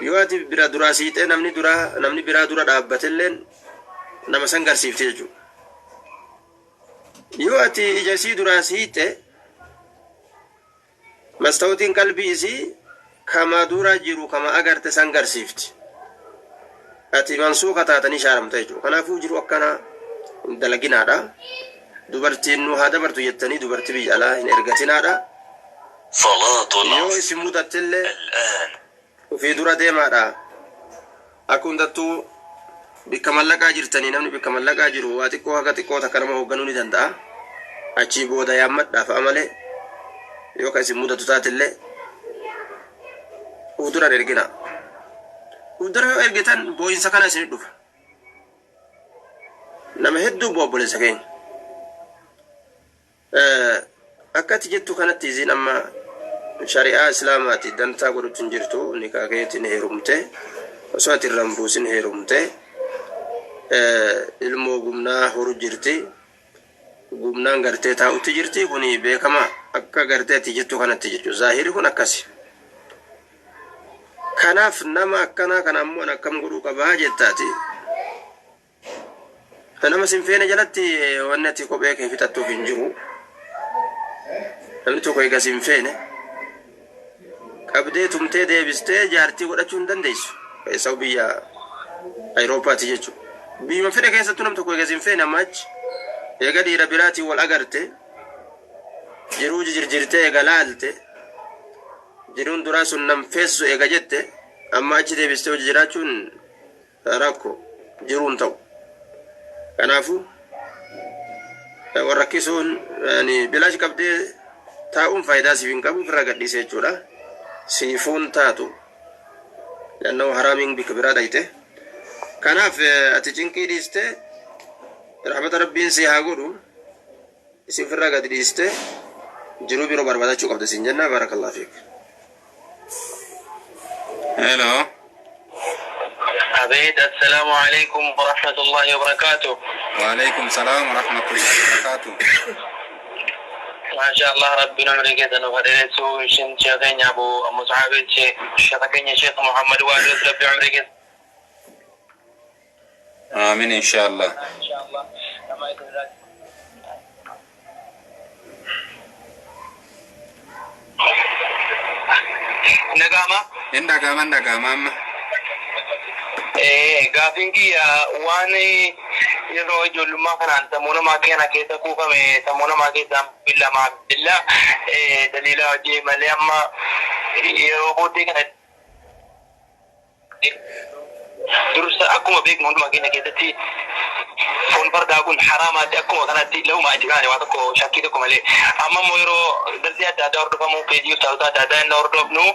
yoo ati bira duraa siixee namni biraa dura dhaabbatilleen nama san garsiifti jechuudha. Yoo ati ija sii duraa siixee mastawtiin qalbii isii kama dura jiru kama agarte san garsiifti ati mansuuqa taatanii shaaramta jechuudha. Kanaafuu jiru akkana dalaginaadha. Dubartiin nu haa dabartu jettanii dubartii biyya alaa hin ergatinaadha. Yoo isin mudattillee ofii dura deemaadha. Akka hundattuu bikka mallaqaa jirtanii namni bikka mallaqaa jiru waa xiqqoo haga xiqqoo takka nama hoogganuu ni danda'a. Achii booda yaammadhaaf amalee yoo ka isin mudatu taatillee ufduran ergina. Ufdura yoo ergitan boo'insa kana isin dhufa. Nama hedduu boobboleessa keenya. Akkati jettu kanatti isin amma shari'aa islaamaati dantaa godhutti hin jirtu nikaa keetiin heerumte osoo ati irraan buusin heerumte ilmoo gumnaa horu jirti gumnaan gartee taa'utti jirti kuni beekama akka gartee ati jettu kanatti jechuudha. Zaahiri kun akkasi. Kanaaf nama akkanaa kana ammoo akkam godhuu qabaa jettaati. Nama sinfeene jalatti wanni ati kophee kee fixattuuf hin jiru. Namni tokko egaa sinfeene qabdee tumtee deebistee jaartii godhachuu hin dandeessu. Keessaa biyya Awurooppaati jechuudha. Biyya fedhe keessattuu nam tokko egaa sinfeene amma achi eega dhiira biraatiin wal agarte jiruu jirjirtee eega laalte jiruun duraa sun nam feessu eega jette amma achi deebistee hojii jiraachuun rakko jiruun ta'u. Kanaafu warrakkisuun bilaash qabdee taa'uun faayidaa siif hin qabu ofirraa gadhiisee jechuudha. Siifuun taatu naannoo haraamiin bika biraa dhayte. Kanaaf ati cinqii dhiiste rahmata rabbiin si haa godhu isin ofirraa gadi dhiiste jiruu biroo barbaadachuu qabda siin jenna. Barakallahu fiik.
Hello.
عبيد السلام عليكم ورحمة الله وبركاته.
وعليكم السلام ورحمة الله وبركاته.
ما شاء الله ربنا مريكة نفريسو شيخين أبو مصعب شيخين شيخ محمد والد ربي عمرك.
آمين إن شاء الله. Nagama.
Gaafinki waan yeroo ijoollummaa kanaan sammuu namaa keessa kuufame sammuu namaa keessaa billamaa billa daliila hojii malee amma yeroo booddee kana dursa akkuma beeknu hundumaa keenya keessatti foon fardaa kun haraamaatti akkuma kanatti lafumaa itti kaane waa tokko shakkii tokko malee amma immoo yeroo darsii adda addaa hordofamu peejii ustaazota adda addaa inni hordofnu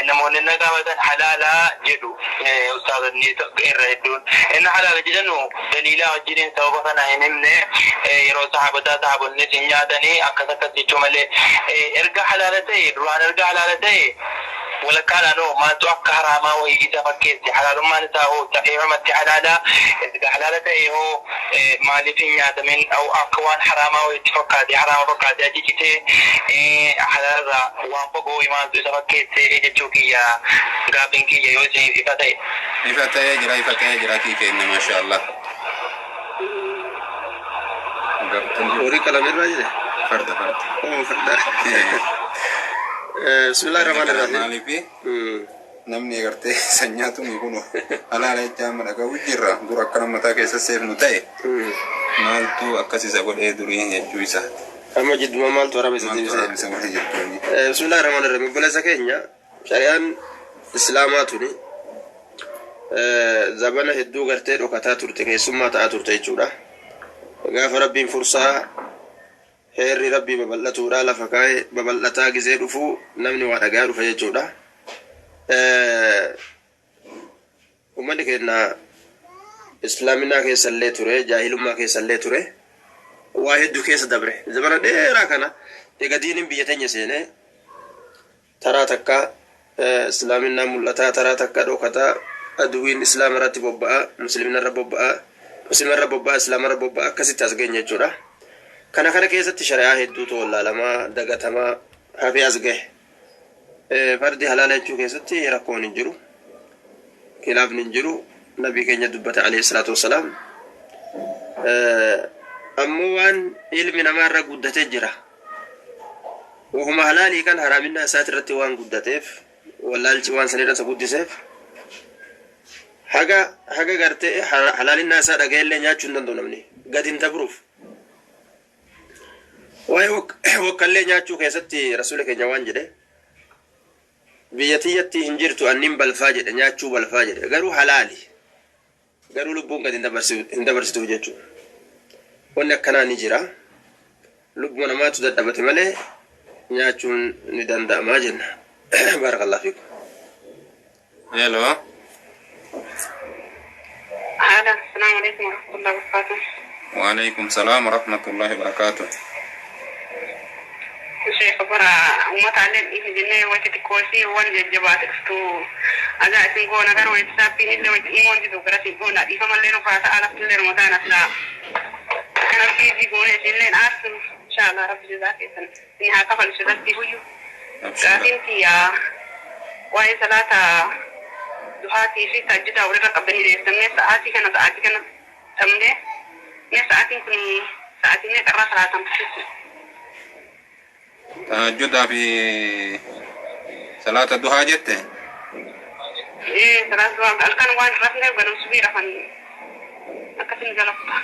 namoonni inni gaafatan halaalaa jedhu ustaazonni irra hedduun inni halaala jedhanu daliilaa wajjiniin sababa kana hin himne yeroo sahaabonni isin nyaatanii akkas jechuu malee erga halaala ta'e duraan erga halaala ta'e walakkaadhaanoo maaltu akka haraamaa wayii isa fakkeessi halaalummaan isaa hoo ta'eemamatti erga halaala ta'e hoo maaliif hin nyaatamin akka waan haraamaa wayiitti fakkaate haraama fakkaate ajijitee halaalarraa waan fagoo maaltu isa fakkeesse jechuu kiyya gaafin kiyya yoo isin ifa ta'e.
Ifa ta'ee jira kii keenya maasha Allah.
Horii qalamirraa jire?
Farda.
Farda. Bismillahirrahmanirrahim.
Maaliifi namni agartee sanyaatu ni kunu halaala jechaan madhagahu jirra dur akkana mataa keessa seefnu ta'e maaltu akkasisa godhee durii jechuu isaati.
Amma jidduma maaltu waraabee isa deebisee? Bismillahirrahmanirrahim. Obboleessa keenya shari'aan islaamaa tuni zabana hedduu gartee dhokataa turte keessummaa ta'aa turte jechuudha. Gaafa rabbiin fursaa heerri rabbii babal'atuudha lafa kaa'ee babal'ataa gizee dhufuu namni waa dhagaa dhufa jechuudha. Uummanni keenya islaaminaa keessallee ture jaahilummaa keessallee ture waa hedduu keessa dabre zamana dheeraa kana eega diiniin biyya teenya seenee taraa takka islaaminaa mul'ataa taraa takka dhokataa aduwiin islaama irratti bobba'a musliimina irra bobba'a islaama irra bobba'a akkasitti as geenye jechuudha. Kana keessatti shari'aa hedduutu wallaalamaa dagatamaa hafee as gahe. Fardi halaala jechuu keessatti rakkoon hin jiru. Khilaafni hin jiru. Nabii keenya dubbate alayhi salaatu wassalaam. Ammoo waan ilmi namaa irra guddatee jira. Wahuma halaalii kan haraaminaa isaati irratti waan guddateef wallaalchi waan sanirra isa guddiseef haga gartee halaalinaa isaa dhagaillee nyaachuu hin danda'u namni gadi hin dabruuf. Waa'ee wakkallee nyaachuu keessatti rasuula keenya waan jedhe biyyatiyyatti hin jirtu annin balfaa jedhe nyaachuu balfaa jedhe garuu halaali garuu lubbuun gadi hin dabarsituuf jechuudha. Wanni akkanaa ni jira lubbuu namaatu dadhabate malee nyaachuun ni danda'amaa jenna. Barakallahu fiikum.
Hello.
Assalamu alaikum warahmatullahi wabarakatuh.
Wa alaikum salam warahmatullahi wabarakatuh.
Sheikh bara ummataalen ifijinne wati tikosi wan jajjabate stu aga isin go nagar wa tsapi ille wa imon di dogara si go na ifa malle no fata ala tiller mutana sa kana biji go ne ille as inshallah rabbi jazaketan ni ha kafal shadati huyu kafin ya wa salata duhati fi tajida wa rakabni de tamne saati kana tamne ne saati kuni saati ne qarra salatan
tahajjudaa fi salaata duhaa jette?
Salaata duhaa halkan waan rafne ganam subii rafan akkasin jalafta.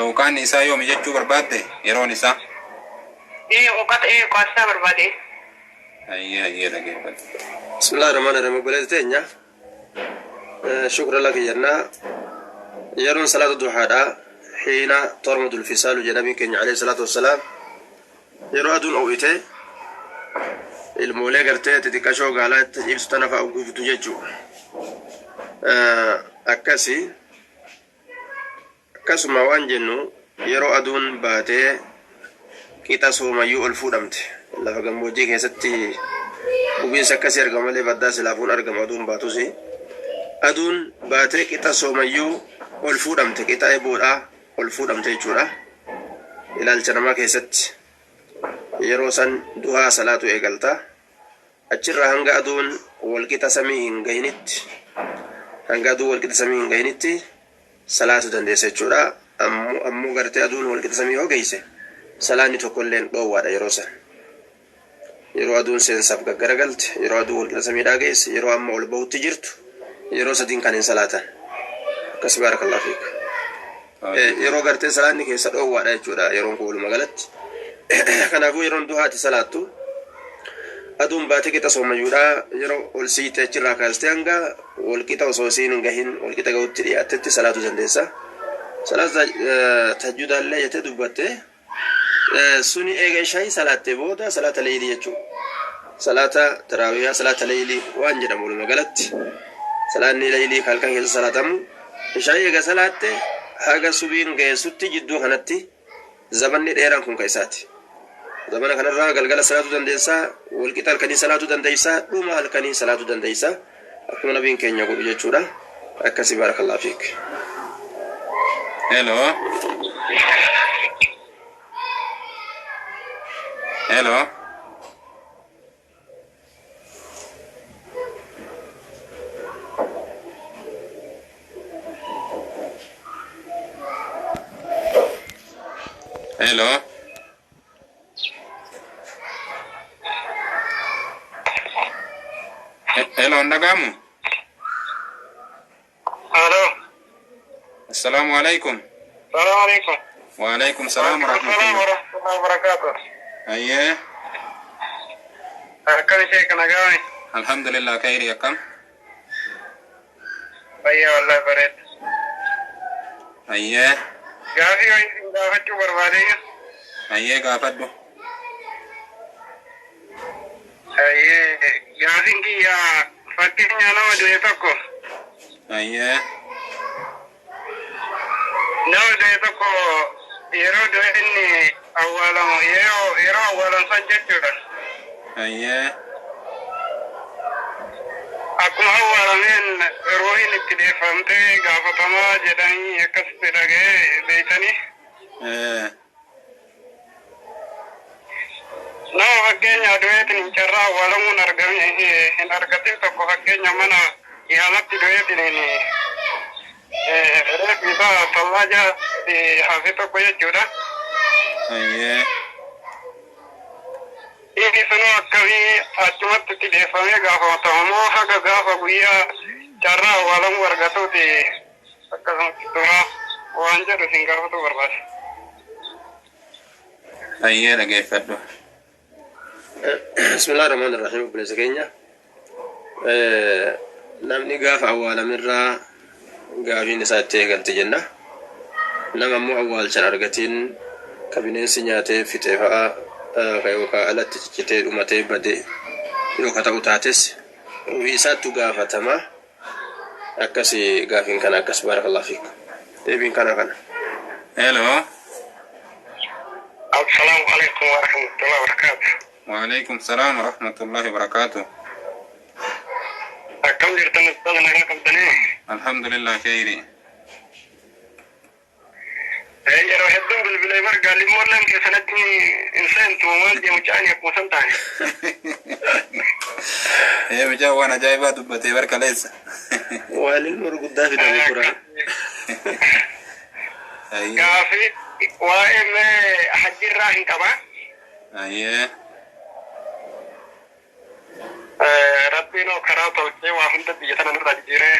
Awqaan isaa yoomi jechuu barbaadde yeroon isaa?
وقت قاسا بربادي
Ayye dhaggeeffadhu.
Bismillaahi rahmaani rahiim. Obboleessi teenya shukra laka jennaa yeroon salaata duhaadha xiina tormadul fisaalu jedhamiin keenya alayhi salaatu wassalaam yeroo aduun o'ite ilmoolee gartee xixiqqashoo gaalaa itti ibsu tana fa'a guutu jechuudha. Akkasuma waan jennu yeroo aduun baatee qixa soomayyuu ol fuudhamte lafa gammoojjii keessatti bubiinsa akkasii argama malee baddaa silaafuun argama aduun baatusi aduun baatee qixa soomayyuu ol fuudhamte qixa eeboodhaa ol fuudhamte jechuudha. Ilaalcha namaa keessatti yeroo san duhaa salaatu eegalta achirraa hanga aduun walqixa samii hin gahinitti salaatu dandeessa jechuudha. Ammoo gartee aduun walqixa samii yoo geesse salaanni tokkolleen dhoowwaadha yeroo san. Yeroo aduun seensaaf gaggaraagalte yeroo aduun walqixa samiidhaa geesse yeroo amma ol bahutti jirtu yeroo sadiin kan hin salaatan akkasii baarakallahu fiik. Yeroo gartee salaanni keessa dhoowwaadha jechuudha yeroon kun walumaa galatti. Kanaafuu yeroon duhaati salaattu aduun baatee qixa soomayyuudha yeroo ol siite achirraa kaastee hanga walqixa osoo isiin hin gahin walqixa gahutti dhiyaattetti salaatu dandeessa. Salaata tahajjudaallee jettee dubbatte suni eega ishaayi salaattee booda salaata leeyilii jechuudha. Salaata taraawiyaa salaata leeyilii waan jedhamu walumaa galatti salaanni leeyilii halkan keessa salaatamu ishaayi eega salaatte haga subiin geessutti jidduu kanatti zamanni dheeraan kun ka isaati. Zamana kanarraa galgala salaatu dandeessa walqixa halkanii salaatu dandeessa dhuma halkanii salaatu dandeessa akkuma nabiin keenya godhu jechuudha. Akkasii baarakallahu fiik.
Hello. Hello. Hello. Hello, ndagamu.
Halo.
Assalamu alaikum.
Assalamu alaikum.
Wa alaikum salam wa rahmatullah.
Warahmatullahi wabarakatuh.
Ayye.
Akkam sheekh nagami.
Alhamdulillah khairi akkam.
Bayya wallahi bareed.
Ayye.
Gaafii waan gaafachuu barbaade.
Ayye gaafadhu.
Ayye gaafiin kiyya fakkeenya nama du'e tokko.
Ayye.
Nama du'e tokko yeroo du'e inni awwaalamu yeroo awwaalan san jechuudha.
Ayye.
Akkuma awwaalameen ruuhiin itti deeffamtee gaafatamaa jedhanii akkasitti dhagee beeytanii. Nama fakkeenya du'eetiin carraa awwaalamuun hin argatin tokko fakkeenya mana yaamatti du'eetiin reeffi isaa tallaaja hafe tokko jechuudha.
Ayye.
Inni sunuu akkamii achumatti itti deeffamee gaafatamu moo haga gaafa guyyaa carraa awwaalamuu argatuuti akkasumatti dura waan jedhu isin gaafatu barbaade.
Ayye dhaggeeffadhu.
Bismillaahi rahmaani rahiim. Obboleessa keenya namni gaafa awwaalamirraa gaafiin isaa itti eegalte jenna. Nama ammoo awwaalchan argatiin ka bineensi nyaatee fixee fa'aa ka yookaan alatti ciccitee dhumatee badee yookaan ta'u taates ofii isaattu gaafatama. Akkasii gaafiin kana akkas baarakallahu fiik. Deebiin kana.
Hello.
Assalamu alaikum wa rahmatullahi wa barakatuh.
Wa alaikum salam wa rahmatullahi wa barakatuh.
Akkam jirtan ustaz nagaa qabdanii?
Alhamdulillah khairi.
Yeroo hedduun bilbilee marga limmoolleen keessanatti hin seentu waan deemu caanii akkuma san taane.
Mucaa waan ajaa'ibaa dubbatee barkaleessa.
Waan ilmoo guddaa fidame kuraan.
Gaafii waa'ee hajjirraa hin qabaa.
Ayye.
Rabbiin karaa tolchee waa hunda biyya tana nurraa jijjiiree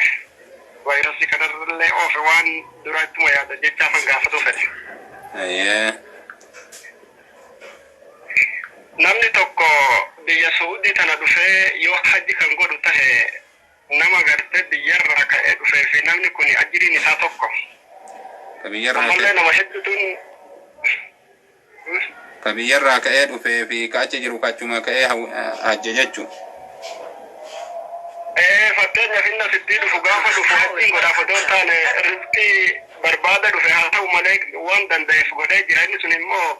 vaayirasii kanarrallee oofe waan duraa ittuma yaada jechaafan gaafatu fedhe.
Ayye.
namni tokko biyya Saudi tana dhufee yoo hajji kan godhu tahe nama gartee biyyarraa ka'ee dhufee fi namni kun ajiriin isaa tokko. Ammallee nama hedduutuun
ka biyyarraa ka'ee dhufee fi ka achi jiru kachuma ka'ee hajja jechuun.
Fakkeenyaaf inni asitti dhufu gaafa dhufu hajjiin godhaaf odoo taane rizqii barbaada dhufe haa ta'u malee waan danda'eef godhee jira. Inni sun immoo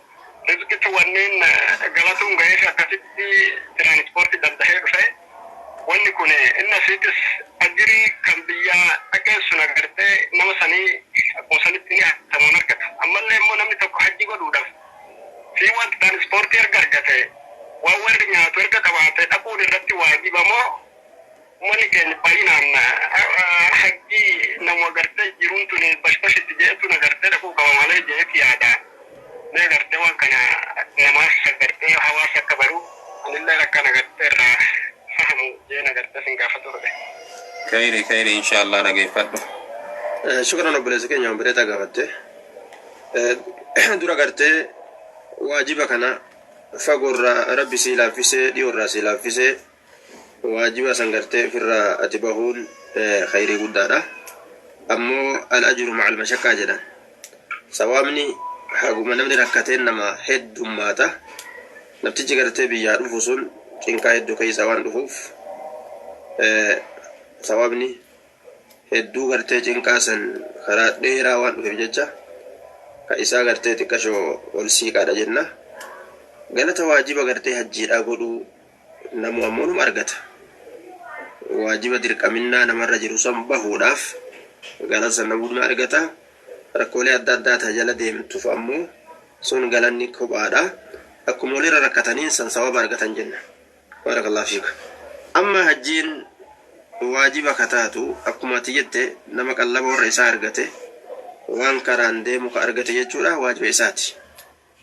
rizqitti wanneen galatuun ga'ee fi akkasitti tiraanispoortii danda'ee dhufe. Wanni kun inni asiittis ajirii kan biyya dhageessun agartee nama sanii akkuma sanitti ni hatamuun argata. Ammallee immoo namni tokko hajji godhuudhaaf fi wanti tiraanispoortii erga argate waan warri nyaatu erga qabaate dhaquun irratti waajibamoo Mani keenya baay'inaan hajji nama agartee jiruun tuni bashbashitti jeetuun agartee dhaquu qaba malee jeeti yaada. Mee agartee waan kana namaas agartee hawaasa akka baru anillee rakkaan agartee irraa fahamu jeen agartee sin gaafatu ture.
Khayri inshallah dhageeffadhu.
Shukran obboleessa keenya bareedaa gaafatte. Dura agartee waajiba kana fagoorraa rabbi sii laaffisee dhiyoorraa sii laaffisee waajiba sangartee firra ati bahuun khayrii guddaadha. Ammoo al-ajru ma'al mashaqqa jedhan. Sawaabni haguma namni rakkateen nama heddummaata. Naftichi gartee biyyaa dhufu sun cinqaa hedduu keessa waan dhufuuf sawaabni hedduu gartee cinqaa san karaa dheeraa waan dhufeef jecha ka isaa gartee xiqqashoo ol siiqaadha jenna. Galata waajiba gartee hajjiidhaa godhuu namu ammoo numa argata. Waajiba dirqaminaa namarra jiru san bahuudhaaf galata san namuma argata. Rakkoolee adda addaa tajaajila deemtuuf ammoo sun galanni kophaadha. Akkuma walirra rakkataniin san sawaba argatan jenna. Barakallahu fiika. Amma hajjiin waajiba kataatu akkuma ati jette nama qallaba warra isaa argate waan karaan deemu ka argate jechuudha waajiba isaati.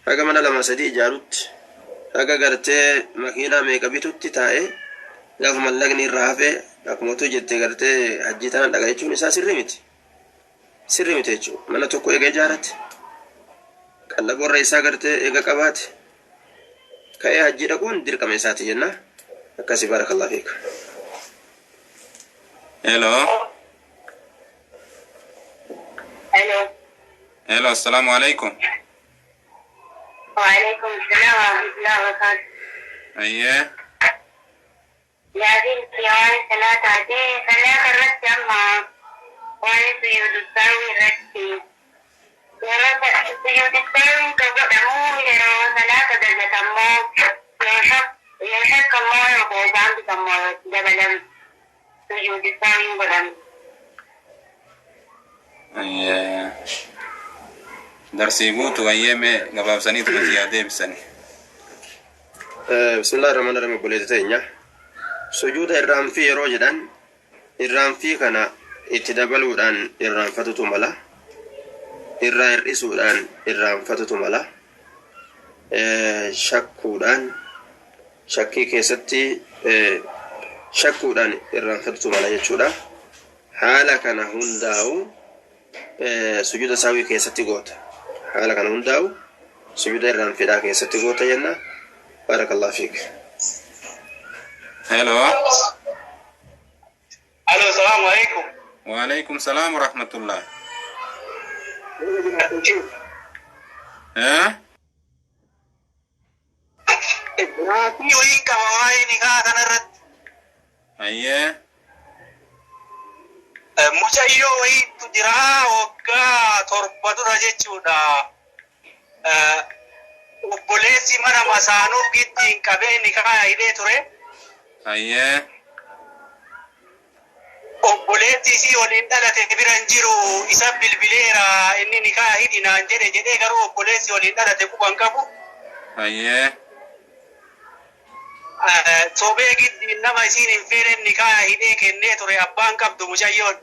Haga mana lama sadii ijaarutti haga gartee makiinaa meeqa bitutti taa'ee gaafa mallaqni irraa hafe akkuma tu jette gartee hajjii tana dhaqa jechuun isaa sirrii miti. Sirrii miti jechuudha. Mana tokko eega ijaarate qallaba warra isaa gartee eega qabaate ka'ee hajjii dhaquun dirqama isaati jenna. Akkasii barakallahu fiika.
Hello, assalamu alaikum.
وعليكم السلام ورحمة الله وبركاته.
أيه.
يا بنتي وأنا ثلاثة عدين ثلاثة رت أما وأنا سيود الساوي رتي. يا رب سيود الساوي كبدمو يا رب ثلاثة درجة أمو يشك أمو يقول عندك أمو جبلم سيود الساوي بدم.
أيه. درسي بوتو أيامي قبل سنة تلاتة بسنة.
بسم الله الرحمن الرحيم. بوليتين سجود الرام في روجدان الرام في كنا اتدبلودان الرام فتوتو ملا الرام رئيسودان الرام فتوتو ملا شكودان شكي كيستي شكودان الرام فتوتو ملا يجودا حالا كنا هنداو سجود ساوي كيستي غوتا حالا كان هنداو سجود الرام فدا كيستي غوتا ينا. بارك الله فيك.
Hello.
Halo, assalamu alaikum.
Waalaikum salam warahmatullah.
Ni wajin kawai ni ka kanarat.
Ayye.
Mucayyo wayi tujira wagga torbadura jechuudha. Obboleessi mana masaanuu giddiin qabee ni kaa hidhee ture.
Ayye.
Obboleessi isii waliin dhalate biran jiru isa bilbileera inni ni kaa hidhinaan jedhee garuu obboleessi waliin dhalate quban qabu.
Ayye.
Sobee giddiin nama isiin hin feene ni kaa hidhee kennee ture abbaan qabdu mucayyoon.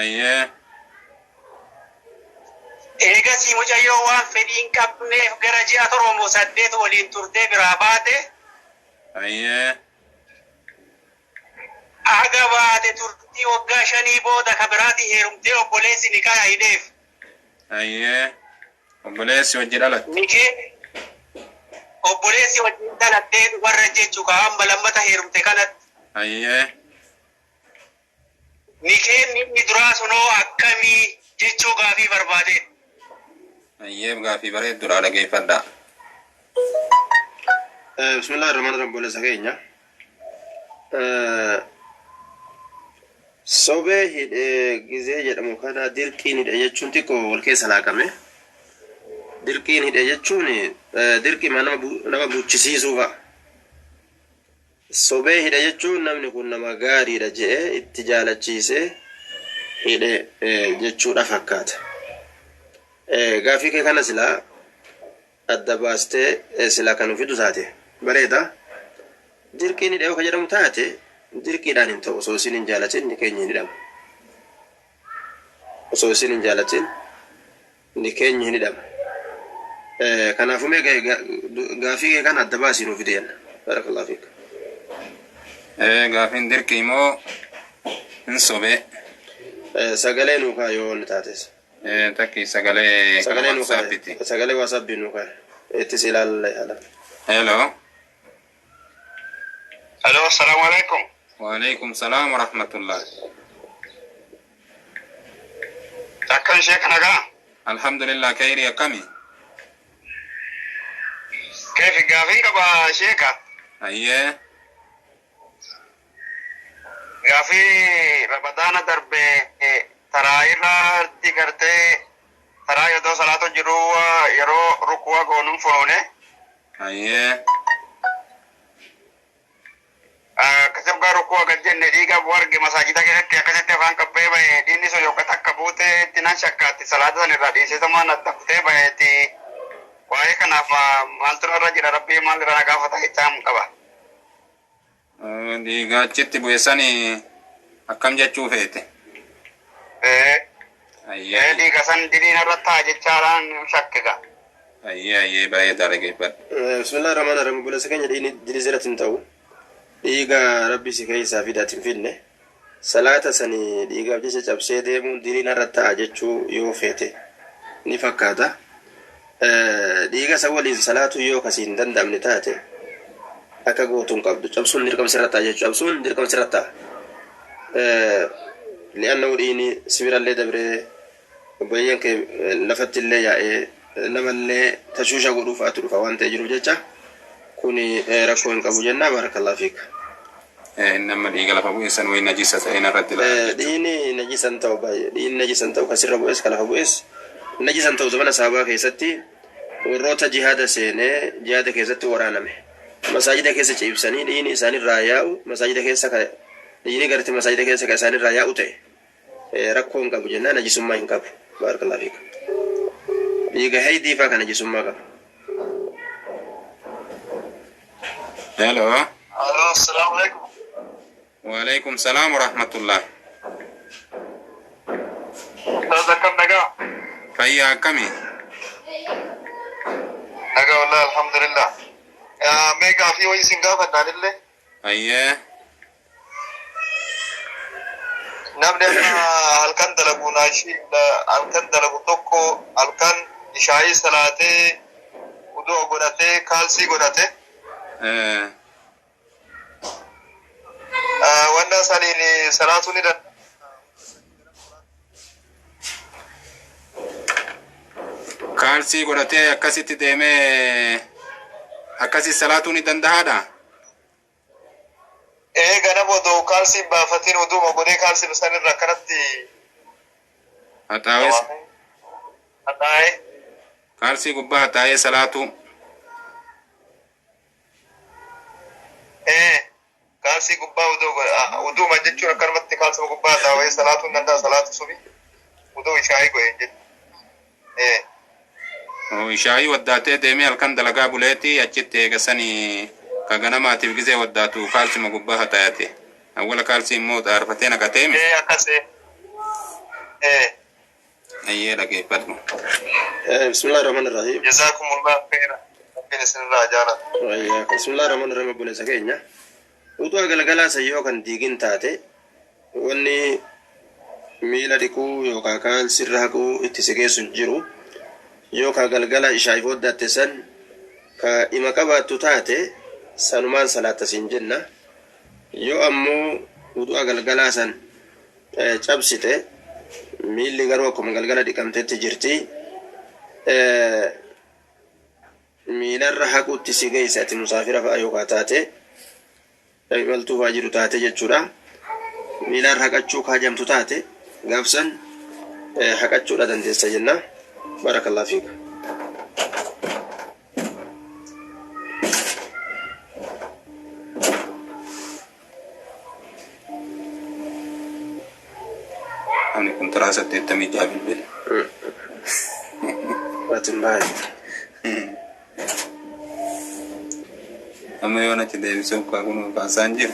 Ayye.
Eegasii mucayyoo waan fedhiin qabneef gara ji'a torba 8 waliin turtee biraa baate.
Ayye.
Aga baate turtii waggaa 5 booda ka biraatti heerumtee obboleessi ni kaa hidheef.
Ayye. Obboleessi wajji dhalate.
obboleessi wajjin dhalattee warra jechuu ka amma lammata heerumte kanatti.
Ayyee.
Nikeen inni duraa sunoo akkamii jechuu gaafii barbaade.
Ayyee gaafii bareedduudha dhageeffadhaa.
Bismillahirrahmanirrahim boleessa keenya. Sobee hidhee gizee jedhamu kana dirqiin hidhe jechuun xiqqoo wal keessa laaqame. Dirqiin hidhe jechuun dirqii nama buchisiisuu fa'a. Sobee hidhe jechuun namni kun nama gaariidha jedhee itti jaalachiisee hidhe jechuudha fakkaata. Gaafii kee kana silaa adda baastee silaa kan ufidu taate bareeda. Dirqiin hidhe yoo ka jedhamu taate dirqiidhaan hin ta'u osoo isin hin jaalatin ni keenya hin hidhamu. Osoo isin hin jaalatin ni keenya hin hidhamu. Kanaafuu mee gaafii kee kana adda baasii nuuf fideena. Barakallahu fiik.
Gaafiin dirqii moo hin sobee?
Sagalee nuukaa yoo ni taates.
Takki sagalee WhatsAppiti.
Sagalee WhatsAppii nuukaa. Ittis ilaalla yaala.
Hello.
Hello, assalamu alaikum.
Wa alaikum salam wa rahmatullah.
Akkan sheekh nagaa.
Alhamdulillah khayri akkami.
Kayfi gaafin qaba sheeka.
Ayyee.
Gaafi Ramadaana darbe taraa irratti gartee taraa yeroo salaatu jiru yeroo rukuu goonuun fuune.
Ayyee.
Akkasuma gaa rukuu gad jenne dhiiga warge masaajida keessatti akkasitti afaan qabbee bahe dhiinni sun yookaan akka buute itti nan shakkaatti salaata san irraa dhiisitamaan adda kutee baheeti. Waa'ee kanaaf maaltu irra jira rabbii maal irra na gaafata jechaan qaba.
Dhiiga achitti bu'eessanii akkam jechuu feete?
Dhiiga san diliin irratti haa jechaadhaan shakkika.
Ayyee bareedaa dhageeffadha.
Bismillahirrahmanirrahim boleessa keenya dilii sirratti hin ta'u. Dhiiga rabbi si keessaa fidaatiin finne salaata sanii dhiigaaf jecha cabsee deemuun diliin irratti haa jechuu yoo feete ni fakkaata. Dhiiga san waliin salaatu yoo kasii hin danda'amne taate akka gootuun qabdu cabsuun dirqama sirratti haa jechuu cabsuun dirqama sirratti haa. Li'aanna dhiini sibirallee dabree obboleeyyan kee lafatti illee yaa'ee namallee tashuusha godhuuf haa dhufa waan ta'e jiruuf jecha kuni rakkoo hin qabu jennaa barakallahu fiik.
Nama dhiiga lafa bu'eessan wayi najisa ta'een irratti ilaala.
Dhiini najisan ta'u baay'ee dhiini najisan ta'u kasirra bu'ees ka lafa bu'ees najisan ta'u zamana sahabaa keessatti warroota jihaada seenee jihaada keessatti waraaname. Masaajida keessa ciibsanii dhiini isaanirraa yaa'u masaajida keessa dhiini garti masaajida keessa ka isaanirraa yaa'u ta'e rakkoo hin qabu jennaa najisummaa hin qabu barakallahu fiik. Dhiiga haydii faa ka najisummaa qabu.
Hello.
Hello, assalamu alaikum.
Wa alaikum salam wa rahmatullah.
Ustaz akkam nagaa?
Fayyaa akkami?
Nagaa wallah alhamdulillah. Mee gaafii wayii isin gaafannaan illee?
Ayyee.
Namni halkan dalagu naashii halkan dalagu tokko halkan ishaayii salaatee uduu godhatee kaalsii godhatee wanda saniin salaatu ni danda'a.
Kaalsii godhatee akkasitti deemee akkasitti salaatuu ni danda'aadha.
Ganama odoo kaalsiin baafatiin uduuma godhee kaalsiin sanirra akkanatti
Haxaawes
haxaa'ee.
kaalsii gubbaa haxaa'ee salaatuu.
Kaalsii gubbaa uduuma jechuun akkanumatti kaalsii gubbaa haxaa'ee salaatuun danda'a salaatu subi uduu ishaayii godheen jedhu.
Ishaayii waddaatee deemee halkan dalagaa buleetii achitti eegasanii ka ganamaatiif gizee waddaatu kaalsima gubbaa haxaayate. Awwala kaalsii immoo xaarfatee naqateemi.
Akkasii.
Ayyee dhageeffadhu.
Bismillahirrahmanirrahim.
Jazakumullahu khairan. Rabbiin isinirraa jaalatu.
Bismillahirrahmanirrahim boleessa keenya. Utuu galgalaa sayyoo kan diigin taate wanni miila dhiquu yookaan kaalsirra haquu itti si geessu jiru yookaan galgala ishaa'iif waddatte san ka ima qabaattu taate sanumaan salaata siin jenna yoo ammoo wudu'a galgalaa san cabsite miilli garuu akkuma galgala dhiqamtetti jirti miilarra haquutti si geessa ati musaafira fa'a yookaan taate imaltuu fa'aa jiru taate jechuudha miilarra haqachuu kaajamtu taate gaafsan haqachuudha dandeessa jenna barakallahu fiik
Ani kun terasa tetami jabil bil.
Batin baik.
Amma yana ci devi so kwa kuno ka sanjir.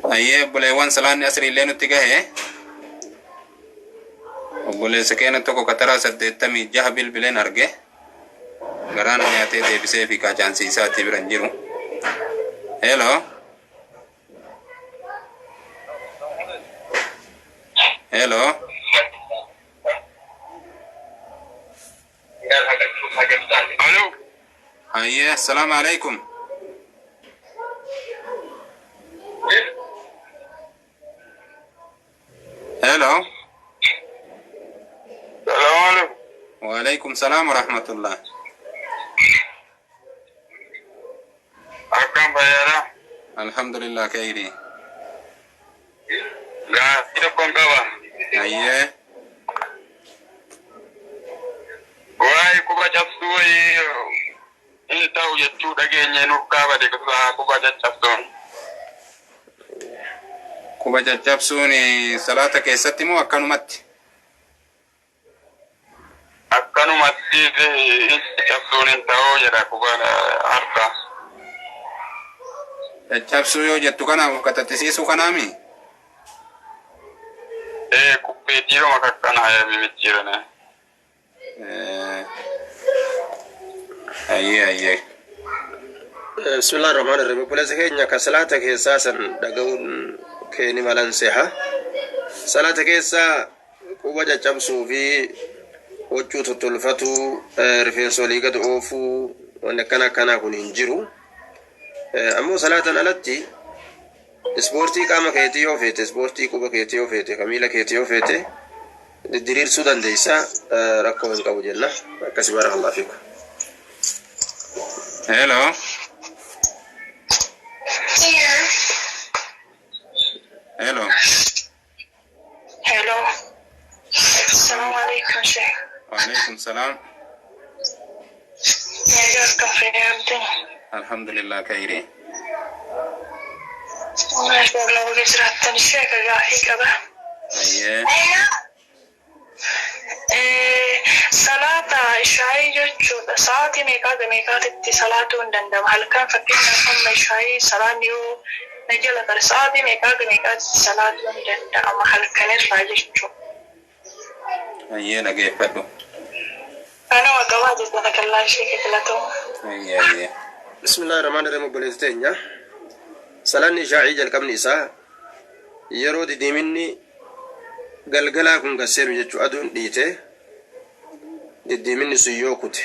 Aye boleh wan salan asri lenu tiga he. Boleh sekena toko katara tetami jabil bilen arge. Garana nyate devi se fi ka chansi sa tibiranjiru. Hello. Hello.
Halo.
Iya, assalamualaikum. Hello.
Assalamualaikum.
Waalaikumsalam warahmatullah.
Akam bayara.
Alhamdulillah khairi.
Ga ito kong kawa.
Iya.
Wai ko ba japsu in taw yettu dage nyenu kawa de ko ba japsu.
Kuba jajjabsuuni salata keessatti moo akkanumatti?
Akkanumatti japsuun in taw jedha kuba harka.
Jajjabsuu yoo jettu kanaaf katattisiisuu kanaami?
Kubbee dhiiroo makakkana mimicciirane.
Ayyee.
Bismillahirrahmanirrahim. Buleessa keenya ka salaata keessaa san dhaga'uun keeni malanseha. Salaata keessaa quba caccabsuu fi huccuu tottolfatu rifeensolii gad oofuu wanni akkana kun hin jiru. Ammoo salaatan alatti ispoortii qaama keetii yoo feete ispoortii quba keetii yoo feete kamiila keetii yoo feete diriirsuu dandeessa rakkoo hin qabu jenna akkasi barakallahu fiikum.
Hello. Hello.
Hello. Assalamualaikum Sheikh.
Waalaikumsalam.
Ya kafe abdin.
Alhamdulillah khairi.
Masya Allah hijratan Sheikh gahi kaba.
Ayyee.
Salata ishai jechuudha sa'aatii meeqaatti salaatuun danda'ama halkan fakkeenyaaf amma ishai salaanni yoo na jala gara sa'aatii meeqaatti salaatuun danda'ama halkanirraa jechuudha.
Ayyee dhageeffadhu.
Kanuma qabaa jechuudha kallaa ishee filatamu.
Ayyee.
Bismillahirrahmanirrahim. Buleessa teenya salaanni ishaa'ii jalqabni isaa yeroo diddiiminni galgalaa kun gasseenu jechuu aduun dhiite diddiiminni sun yoo kute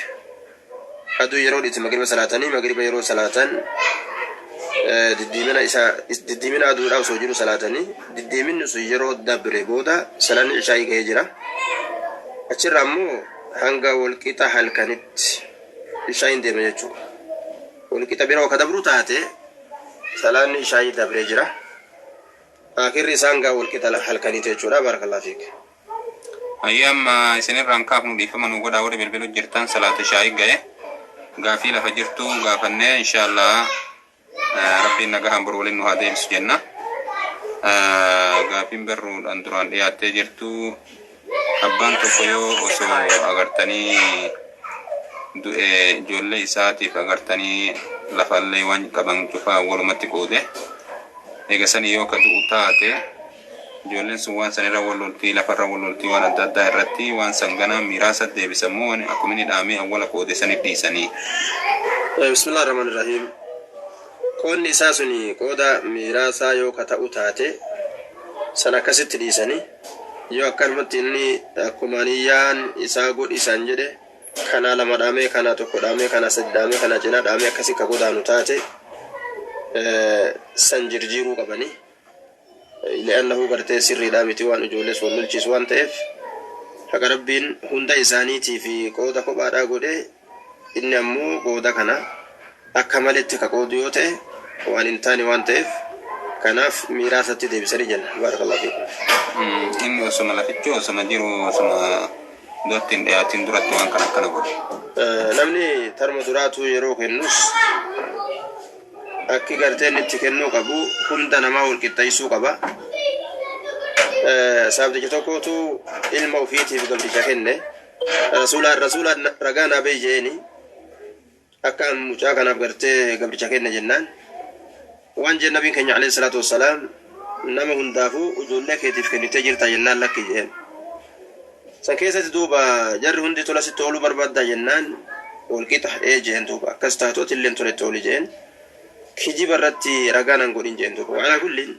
aduu yeroo dhiite magriba salaatanii magriba yeroo salaatan diddiimina aduudhaa osoo jiru salaatanii diddiiminni sun yeroo dabre booda salaanni ishaa'ii gahee jira achirra ammoo hanga walqixa halkanitti ishaa'iin deema jechuudha walqixa biroo ka dabru taate salaanni ishaa'ii dabree jira akhirri isaan gaa walqixa halkaniiti jechuudha barakallahu fiik.
Ayyamma isinirraan kaafnu dhiifama nu godhaa warri bilbilu jirtan salaata ishaa'ii gahe gaafii lafa jirtu gaafannee inshaallah rabbiin nagahaan bor waliin nu haa deebisu jenna. Gaafiin barruudhaan duraan dhiyaattee jirtu abbaan tokko yoo osoo agartanii du'e ijoollee isaatiif agartanii lafallee waan qaban cufaa walumatti qoode eegasanii yoo ka du'u taate ijoolleen sun waan sanirra walloltii lafarra walloltii waan adda addaa irratti waan sanganaa miraasa deebisamuu waan akkuma inni dhaamee awwala qoode sanif dhiisanii.
Bismillahirrahmanirrahim. Qoodni isaa suni qooda miraasaa yoo ka ta'u taate san akkasitti dhiisanii yoo akkanumatti inni akkumaaniyyaan isaa godhisan jedhe kana lama dhaamee kana tokko dhaamee kana sadi dhaamee kana cinaa dhaamee akkasii ka godaanu taate san jirjiiruu qabani li'annahu gartee sirriidhaa miti waan ijoolles wal lolchiisu waan ta'eef haqa rabbiin hunda isaaniitii fi qooda kophaadhaa godhe inni ammoo qooda kana akka maletti ka qoodu yoo ta'e waan hin taane waan ta'eef kanaaf miiraasatti deebisanii jenna baarakallahu fiikum
inni osuma lafichuu osuma jiru osuma duratti hin dhiyaatiin duratti waan kana akkana godhe
namni tarma duraatu yeroo kennus akki garteen itti kennuu qabu hunda namaa wal qixxeessuu qaba sabdicha tokkotu ilma ofiitiif gabricha kenne rasuulaan ragaa naa beey jeeni akka mucaa kanaaf gartee gabricha kenne jennaan waan jeen nabiin keenya alayhi salaatu wassalaam nama hundaafuu ijoollee keetiif kennitee jirta jennaan lakki jeen san keessatti duuba jarri hundi tola sitti ooluu barbaadda jennaan wal qixa jeen duuba akkas taatooti illeen toletti ooli jeen kijiba irratti ragaan an godhin jeen duuba waan kulliin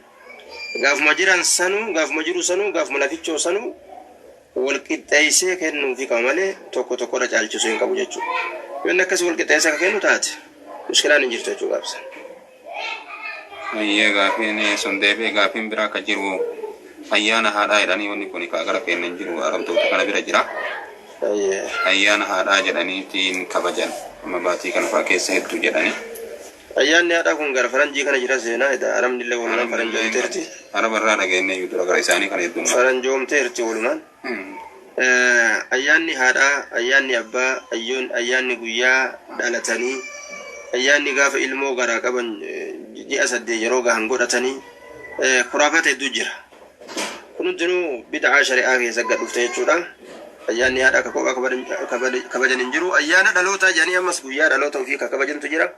gaafuma jiran sanuu gaafuma jiru sanuu gaafuma lafichoo sanuu wal qixxeessee kennuu fi qaba malee tokko tokkodha caalchisuu hin qabu jechuudha yoo akkasii wal qixxeessee akka kennu taate mushkilaan hin jirtu jechuudha gaafsan.
Ayyee gaafiin sun deebi'ee gaafiin biraa akka jiru ayyaana haadhaa jedhanii wanni kun gara kennan jiru arabtoota kana bira jira. Ayyaana haadhaa jedhaniitiin kabajan amma baatii kana fa'aa keessa hedduu jedhani.
Ayyaanni haadhaa kun gara faranjii kana jira seenaa arabni illee walumaan faranjoomteerti.
Araba irraa dhageenye iyyuu dura gara isaanii kana heddummaa.
Faranjoomteerti walumaan. Ayyaanni haadhaa, ayyaanni abbaa, ayyaanni guyyaa dhalatanii, ayyaanni gaafa ilmoo garaa qaban ji'a 8 yeroo gahan godhatanii kuraafata hedduu jira. Kun hundinuu bid'aa shari'aa keessa gad dhufte jechuudha. Ayyaanni haadhaa akka kophaa kabajan hin jiru. Ayyaana dhalootaa jedhanii ammas guyyaa dhaloota ofii akka kabajantu jira.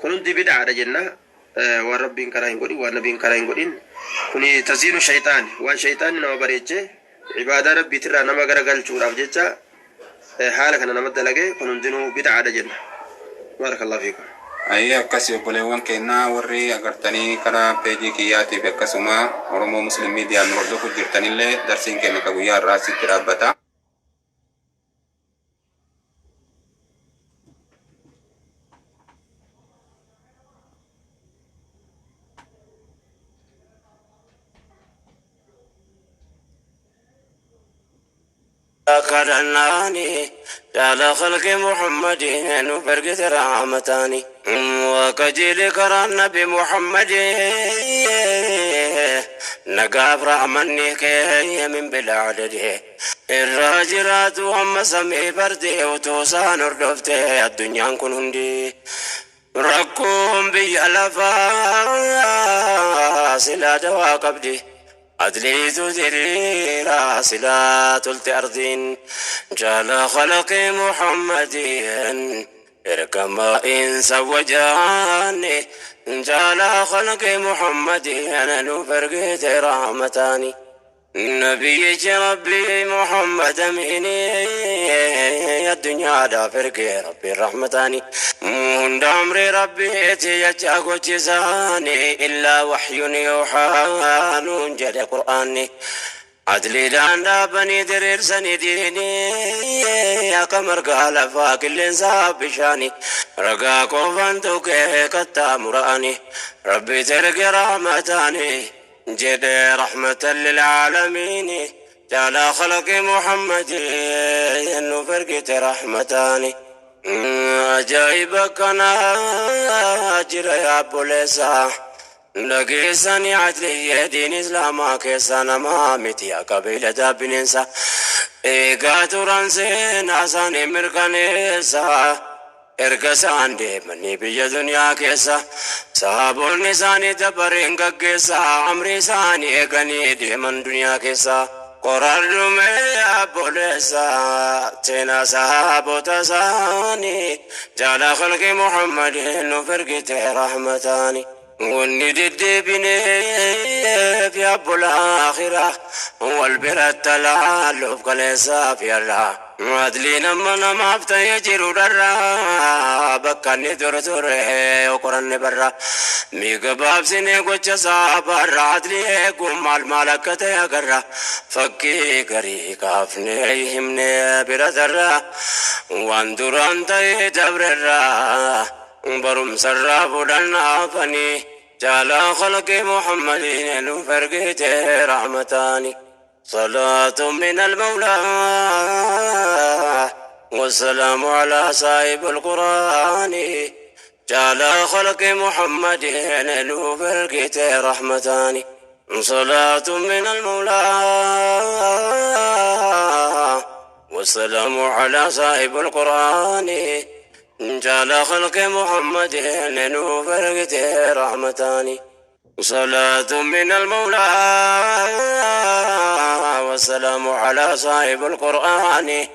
Kun hundi bid'aadha jenna. Waan rabbiin karaa hin godhin, waan nabiin karaa hin godhin. Kuni taziinu shayxaani. Waan shayxaanni nama bareechee ibaadaa rabbiitirraa nama garagalchuudhaaf jecha haala kana nama dalagee kun hundinuu bid'aadha jenna. Baarakallahu fiikum.
Ayyee akkasii obboleewwan kennaa warri agartanii karaa peejii kiyyaatii fi akkasuma Oromoo Muslim Miidiyaan nu hordofuu jirtanillee darsiin keenya ka guyyaa irraa asitti dhaabbata.
كرناني على خلق محمد نفرقت رحمتاني وكجيل كران نبي محمد نقاب رحمني كي من بلا عدد الراجرات وهم سمي بردي وتوسان ردفته الدنيا كن هندي ركوم بي ألفا سلا دوا قبدي أدليت ذري راسلا تلت أرضين جال خلق محمدين إركما إن سوجاني جال خلق محمدين نفرقت رحمتاني نبي ربي محمد أميني الدنيا دا فرقي ربي رحمتاني من عمري ربي تيجاك وجزاني إلا وحي يوحى ننجد قرآني عدلي لان بني درير سني ديني يا كمر قال فاك اللي انصاب بشاني رقا كوفانتو كي كتا مراني ربي ترقي رحمتاني جد رحمة للعالمين جعل خلق محمد إنه فرقت رحمتاني أجايبك أنا أجر يا بوليسا لقيساني عدلي دين إسلاما كيسانا مامتي يا قبيلة دابنينسا إيقاتو رانسين عساني مركنيسا إرقسان ديمني بيا دنيا كيسا صحابون نساني تبرين كيسا عمري ساني إيقاني ديمن دنيا كيسا قرار ميا بوليسا تينا صحابو تساني جعل خلق محمد نفرقت رحمتاني والندد بني في أبو الآخرة والبرة تلالف كليسا في الله عدلين من مافت يجرو درا بكني دور وقرن برا ميقباب سني قوش صابر عدلي قم المالكة يقرا فكي قري كافني همني بردرا واندران تي دبررا برم سرا بدنا فني جالا خلق محمدين نفرقت رحمتاني صلاة من المولى والسلام على صاحب القرآن جالا خلق محمدين نفرقت رحمتاني صلاة من المولى والسلام على صاحب القرآن جعل خلق محمد نفرقت رحمتاني صلاة من المولى والسلام على صاحب القرآن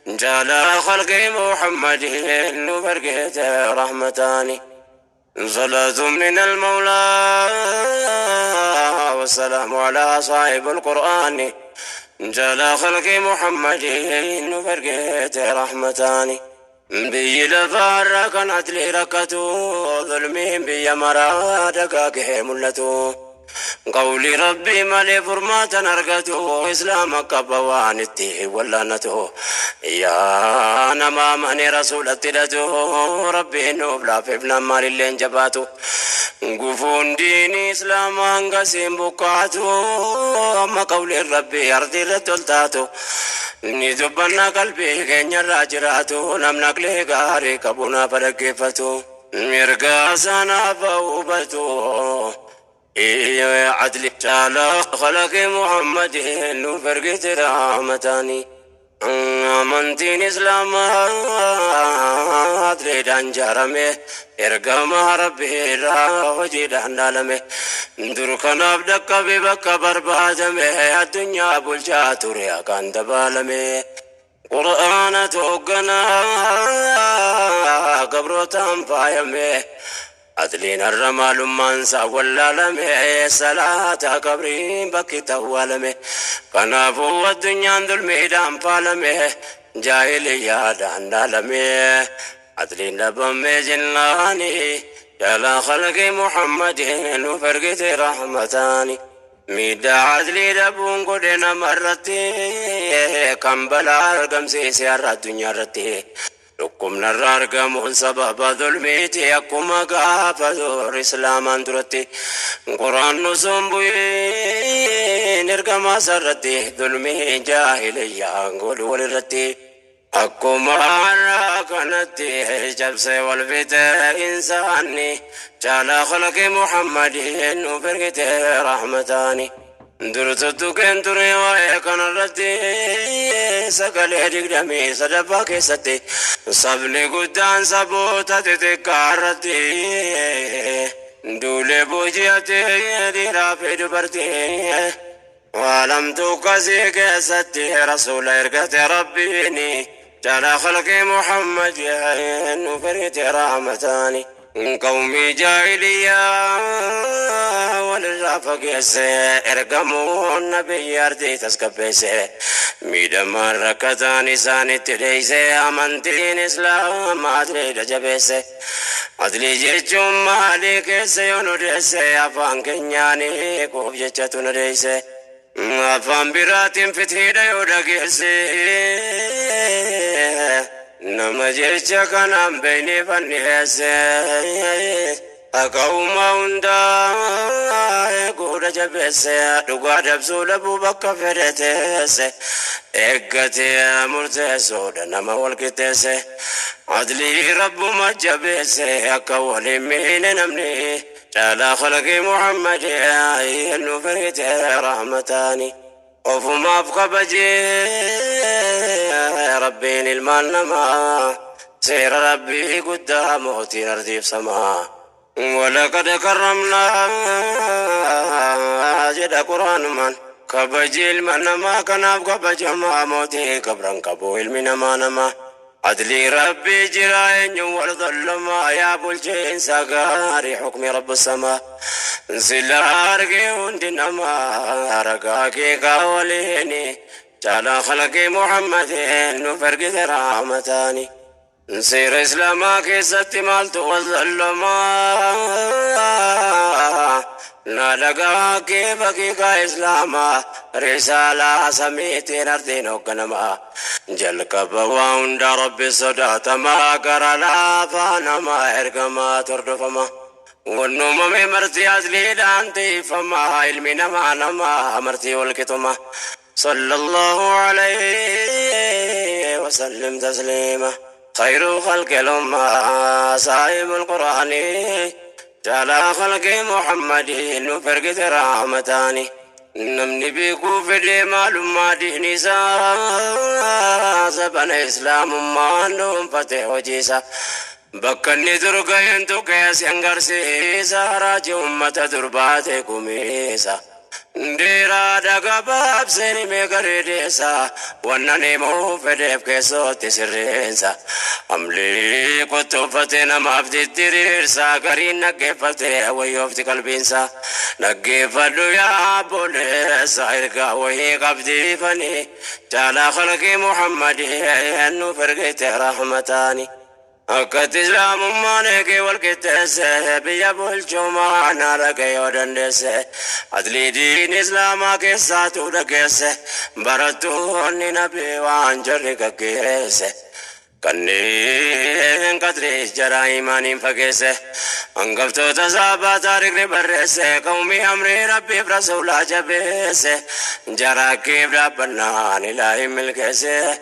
جعل خلق محمد نفرقت رحمتاني صلاة من المولى والسلام على صاحب القرآن جعل خلق محمد نفرقت رحمتاني بي لفار كانت لي ركتو ظلمين بي مرادك ملتو قولي ربي مالي فرمات نرقتو إسلامك بوانتي ولانتو يا نما ماني رسول التلتو ربي نوبلا في ابن مال اللين جباتو قفون ديني إسلام انقسم بقاتو أما قولي ربي أرضي رتلتاتو ni dubbanna qalbii keenyarraa jiraatu namnak lee gaarii qabuna fadhaggeeffatu mirga sanaaf hubatu عدل تعالى خلق محمد نفرقت رحمتاني amantiin islaamaa adreedhaan jaarame ergama rabbiirraa hojiidhaan dhaalame dur kanaaf dhaqqabe bakka barbaadame addunyaa bulchaa ture akaan dabaalame qur'aana toogganaa gabrootaan faayame adliin har'a maalummaansaa wallaalame salaata qabriin bakki tawwaalame kanaafuu addunyaan dulmiidhaan faalame jaahiliyyaadhaan dhaalame adliin dhabame jennaani jala khalqi muhammadin nuuf ergite rahmataani miidhaa adlii dhabuun godhe namarratti kan balaa argamsiise har'a addunyaa irratti لكم نرارقمون سبب ظلميتي أكما قافة إسلامان درتي قرآن نسنبوين نرقما سرتي ظلمي جاهلية نقول ولرتي أكما راكنتي جبسي والفتة إنساني جالا خلق محمد نفرقت رحمتاني درتو كن تري ويكن الرتي سكال دغدمي صدفا كيستي صبني قدان سبوتا تتكارتي دولي بوجيتي ديرا في دبرتي ولم تكسي كيستي رسول إرقت ربيني جالا خلق محمد نفرت رحمتاني قومي جاهلية وللرافق يسي ارقموا النبي يردي تسكبسي ميدم ركتان إساني تليسي أمنتين إسلام أدري دجبسي أدري جيجم مالك سيونو ديسي أفان كنياني كوف جيجتون ديسي أفان براتين فتحي ديو دقيسي nama jecha kanaan beeyni fanniheesse akauma hundaa godha jabeesse dhugaa dabsuu dhabuu bakka fedheteesse eeggatee murteessuudha nama walqixxeesse adlii rabbuma jabeesse akka waliin miine namni caalaa khalqii muhammad nu firite rahmataani وفما بقبجي ربين المنما سير ربي قدام موتي نرديف سما ولقد كرمنا جد قرآن من كبجي المنما كناب كبجما موتي كبران كبو المنما نما عدلي ربي جراين والظلما يا بلجين ساقاري حكم رب السماء زلارقي وندنما رقاكي قاوليني جعل خلق محمد نفرق رحمتاني نصير إسلاما كيست مالت والظلما نالقا كيفك إسلاما رسالة سميتين أرضين وقنما جل كبوان دا ربي صدات ما قرلا فانما إرقما تردفما والنوم مرتي أزلي دانتي فما علمنا ما نما مرتي والكتما صلى الله عليه وسلم تسليما خير خلق الأمة صاحب القرآن جعل خلق محمد نفرق رحمتاني نمني بيكو في معلومة ديني سبن إسلام ما نوم فتح وجيسا بكني درقين تكيس ينقرسيسا راجي أمة درباتي كميسا ديرا دقا باب سيني ميقريديسا وناني مو فديب كيسو تسرينسا أملي كتو فتنا مافدي تريرسا قرين نقفتي ويوفتي قلبينسا نقفتو يا بوليسا إرقا وهي قبدي فني جالا خلقي محمد أنو فرقيت رحمتاني أكت إسلام مانك والكتس بيا بولشوما نارك يودندس أدلي دين إسلام كيساتو دكس براتو نبي وانجرك كيس كنين كتريس جرا إيمانين فكيسه أنقفتو تزابا تاريخ برسه قومي أمري ربي برسولا جبسه جرا كيف ربنا نلاهي ملكسه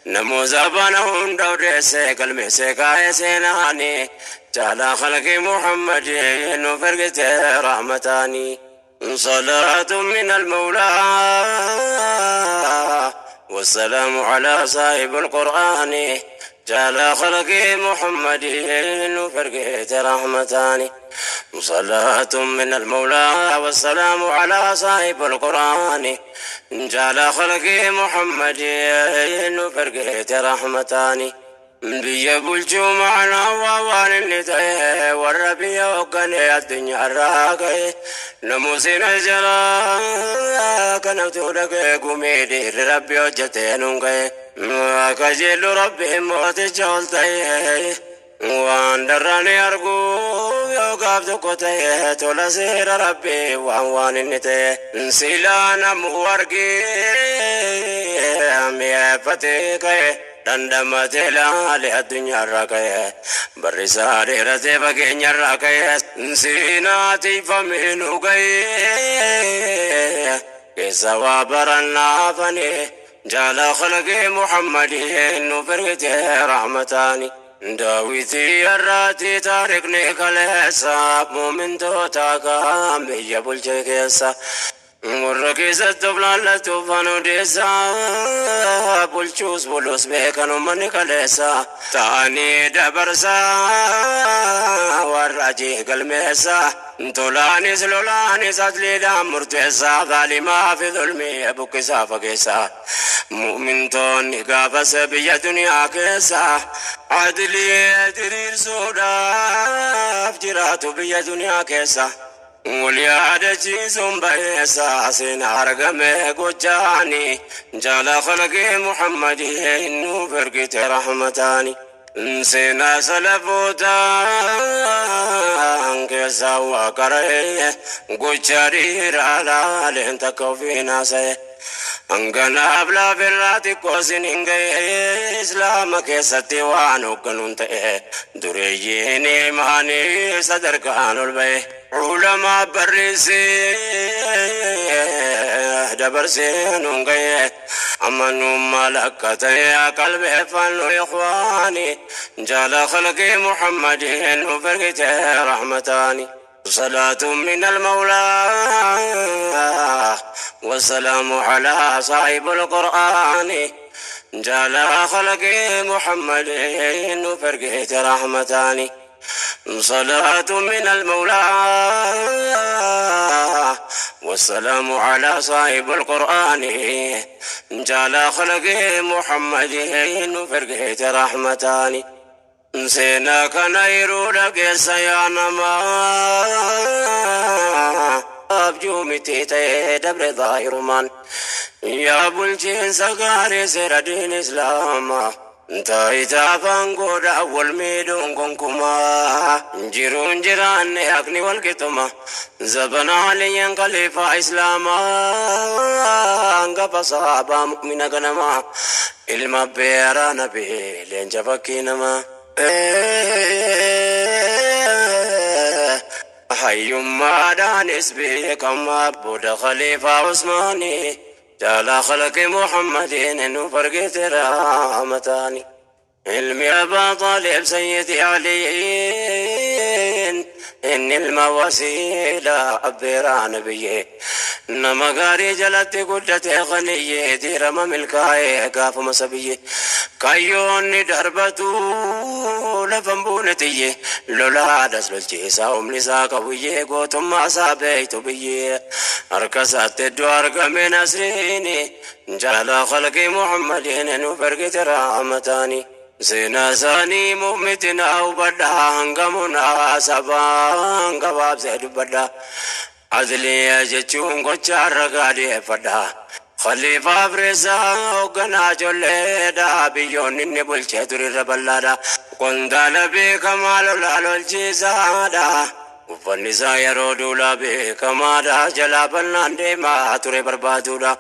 نمو زبانا هندو رسه قلمي سكايسه ناني جعل خلق محمد نفرقت رحمتاني صلاة من المولى والسلام على صاحب القرآن جعل خلق محمد نفرقت رحمتاني صلاة من المولى والسلام على صاحب القرآن جعل خلق محمد نفرقت رحمتاني بيا بلجو معنا ووان اللي والربيع وقني الدنيا الراقي نموسين الجلا كنفتو لك قميدي ربي وجتين كجل ربي موت جولتي وان دراني أرقو يوقف دكوتي تولا سير ربي وان النتي نسيلانا مورقي أمي فتيكي دندمتي لالي الدنيا الرقية برسا ديرتي بقيني الرقية نسيناتي فمينو قية كيسا وابرنا فني جعل خلق محمد نفرقت رحمتاني داويتي الراتي تاركني كالحساب مؤمن توتاكا بيجا بلجيكيسا ورقيسة تبلا لتوفانو ديسا بلچوس بلوس بيكنو من كاليسا تاني دبرسا والراجي قلميسا تولاني سلولاني ساتلي دام مرتيسا ظالما في ظلمي بكسا فكيسا مؤمن توني قافس بيا دنيا كيسا عدلي ترير سودا فجراتو بيا دنيا كيسا وليادة جيزم بيسا سنار قمي قجاني جال خلق محمد إنو فرقت رحمتاني سينا سلفوتان كيسا وقرأي قجاري رالا لنتكو في ناسي أنقنا أبلا براتي كوسين إنجي إسلام كيستي وانو كنونتي دريجيني ماني صدر كانوا البي علماء برسي دبرسين إنجي أمنوا ملكتي يا قلبي فانو إخواني جال خلق محمد وفرقت رحمتاني صلاة من المولى والسلام على صاحب القرآن جعل خلق محمد وفرقت رحمتاني صلاة من المولى والسلام على صاحب القرآن جعل خلق محمد وفرقت رحمتاني سينا كنيرو لك سيانما أبجو متيتي دبر ظاهرمان يا بلجين سقاري سير دين إسلام تايتا فانقود أول ميدون كنكما جيرون جيران يقني والكتما زبنا عليا خليفة إسلاما انقف صحابة مؤمنة قنما ilma beera nabi leenja fakkii namaa hayyummaadhaanis beekamaa booda khaliifaa usmaanii jaalaa khalaqi muhammadiin nu fargite raamataani ilmi abaa xaalib sayyidi aliin inni ilma wasiilaa abbeeraa nabiyyee nama gaarii jalatti guddate qaniyyee diirama milkaa'ee gaafuma sabiyyee kayyoonni darbatu lafan buunetiyye lolaadhas lolchiisaa humni isaa qabuyyee gootummaa isaa beeytu biyyee harka isaatti iddoo argame nasriini jaalaa khalqii muhammadiin nu fargite raamataani seenaa isaanii mu'mitina hubadhaa hangamunaa sabaan gabaabsee dubbadhaa عدلية جتشون قتشار رقادي فدا خليفة فريسا وقنا جوليدا بيون النبول شهدر الربلادا قندال بكمال لالو الجيزادا وفنسا يرودو لابي كمادا جلابنا ديما توري بربادودا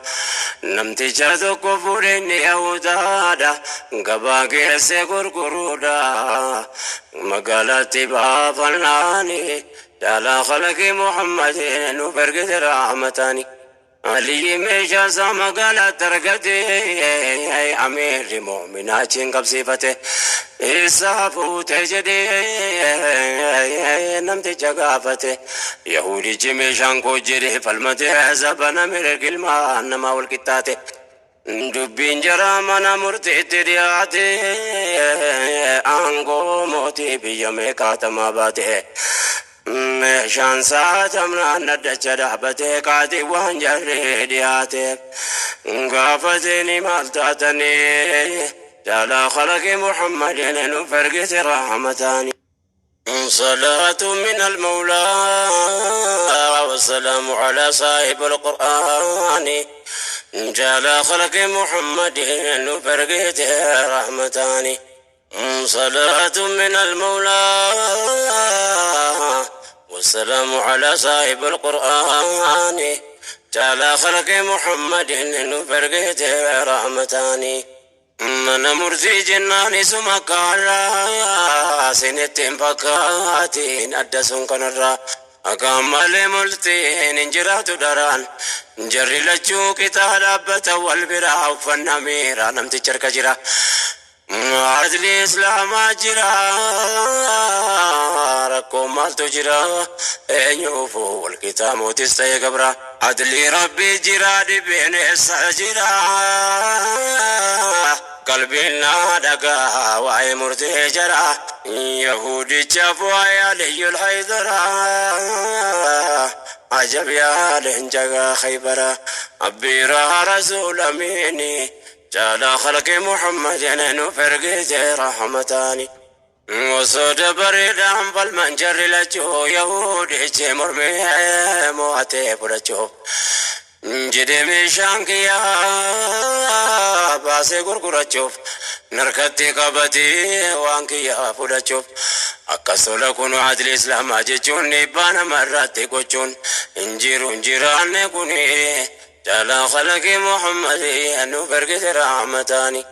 نمتي جاتو كفورين يهودادا قباقي سيقر قرودا مقالاتي بافناني جالا خلقي محمد نفرقت رحمتاني علي ميشا ساما قالا ترقتي عمير مؤمنات قبصيفته إسافو تجدي نمت جقافته يهودي جميشان كوجري فالمتي زبنا مرق الماء نما والكتاتي دبين جرامنا مرتي ترياتي أنقو موتي بيامي كاتما باتي مشان ساتمنا ندج دحبتي قاتي وانجري دياتي قافتني مالتاتني جالا خلق محمد نفرقت رحمتاني صلاة من المولى والسلام على صاحب القرآن جالا خلق محمد نفرقت رحمتاني صلاة من المولى والسلام على صاحب القرآن جعل خلق محمد نفرقت رحمتاني من مرزي جناني سمك على سنتين فكاتين أدسون كنرا أكمل ملتين انجرات دران جري لجو كتاب والبرا فنميرا نمتي شركة جرا عدل إسلام جرا ركو مالتو جرا يوفو والكتاب تستي قبرا عدل ربي جرا دي بين السجرا قلبنا دقا واي مرتي جرا يهودي جفوا يا لي الحيدرا عجب يا لنجا خيبرا أبيرا رسول أميني جالا خلق محمد نفرقت رحمتاني وصود بريدا فالمنجر لجو يهودي جمر مواتي فرجو جدي مشانك يا باسي غرغرچوف نركتي قبتي وانك يا فرجو أكسو لكون عدل إسلام أجيشون نبانا مراتي قوشون انجيران نكوني جالا خلق محمد نفرقت رحمتاني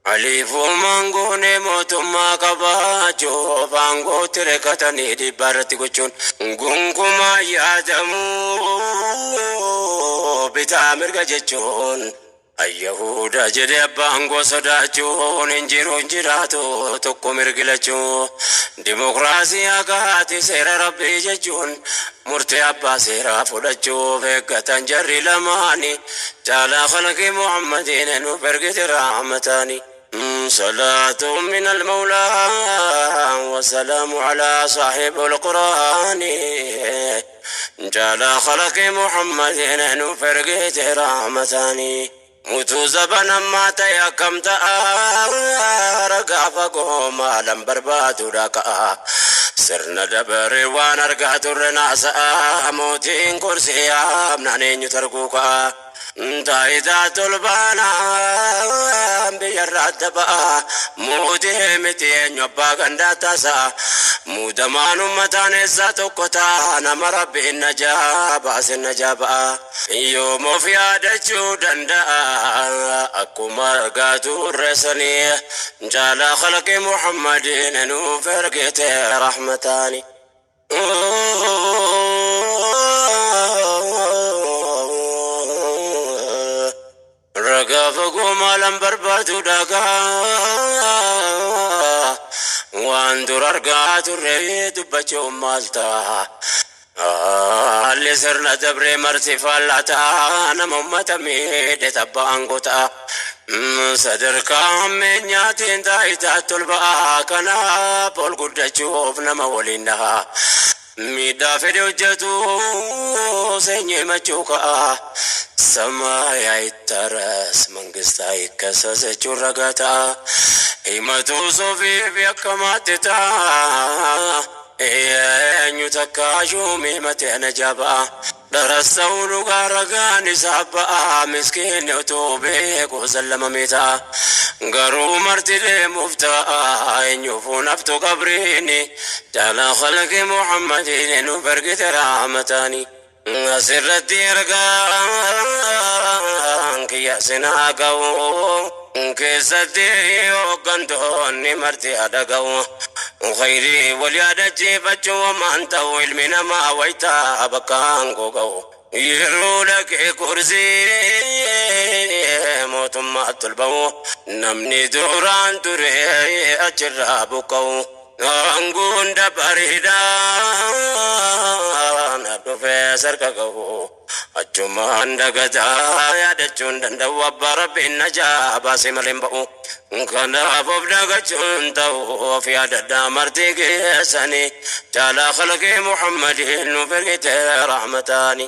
علي فومانغوني موتما كباچو فانغو تركتني دي بارتي قوشون غنكما يادمو بتامر جيشون أيهودا جدي بانغو صداچون انجيراتو تكو مرقلچو ديمقراسيا كاتي سير ربي جيشون مرتي أبا سيرا فلجو فكة جري لماني جالا خلق محمدين نفرقت رحمتاني صلاة من المولى والسلام على صاحب القرآن جالا خلق محمدين نفرقت رحمتاني موتو زبنا ما تيكم تأرقا فقوما لم بربادو لكا sirna dabare waan argaa turre naasa'a mootiin kursiyaa amnaan eenyu targuukaa taayitaa tolbaana biyyarraa dabaa mootii miti eenyu abbaa gandaa taasaa muudamaan ummataan eessaa tokko taa nama rabbiin najaa baasin najaa ba'a yoomoof yaadachuu danda'a akkuma argaa turre sanii jaalaa khalqi muhammadiin nuuf ergite rahmataani ragaa fagoo maalan barbaadu dhagaa waan dur argaa turre dubbachuun maal ta'a haalli sirna dabree marti faallataa nama ummata miidhe tabba'an gotaa sadarkaa ammeenyaatiin taayitaa tolba'aa kanaaf ol guddachuuf nama waliin dhahaa miidhaa fedhe hojjetu seenyee machuu ka'a samaayaa ittaras mangistaa ikkasa jechuun ragaa ta'a himatuu sofiif akkamaatti ta'a eenyu takka shuumii matee na jabaa darasa'uu dhugaa ragaan isaa ba'a miskiinni utuu beeku sallamamee ta'a garuu marti deemuuf ta'a eenyuufuu naftu qabriini jaalaa khalqi muhammadiin nu bergite rahmataani asirratti ergaan kiyya sinaa ga'u keessatti hooggantoonni marti adaga'u khayrii wal yaadachiifachuu wamaan ta'u ilmi namaa waytaa bakkaan goga'u yeroo dhaqee kursii mootummaatti ol ba'u namni duraan ture achirraa buqqa'u aangoon dabariidhaan dhufee sarka ga'u achumaan dagataa yaadachuun danda'u abbaa rabbiin najaa baasee malee hin ba'u kanaaf of dagachuun ta'u of yaadadhaa martii keessanii jaalaa khalqi muhammadiin nuuf ergite rahmataani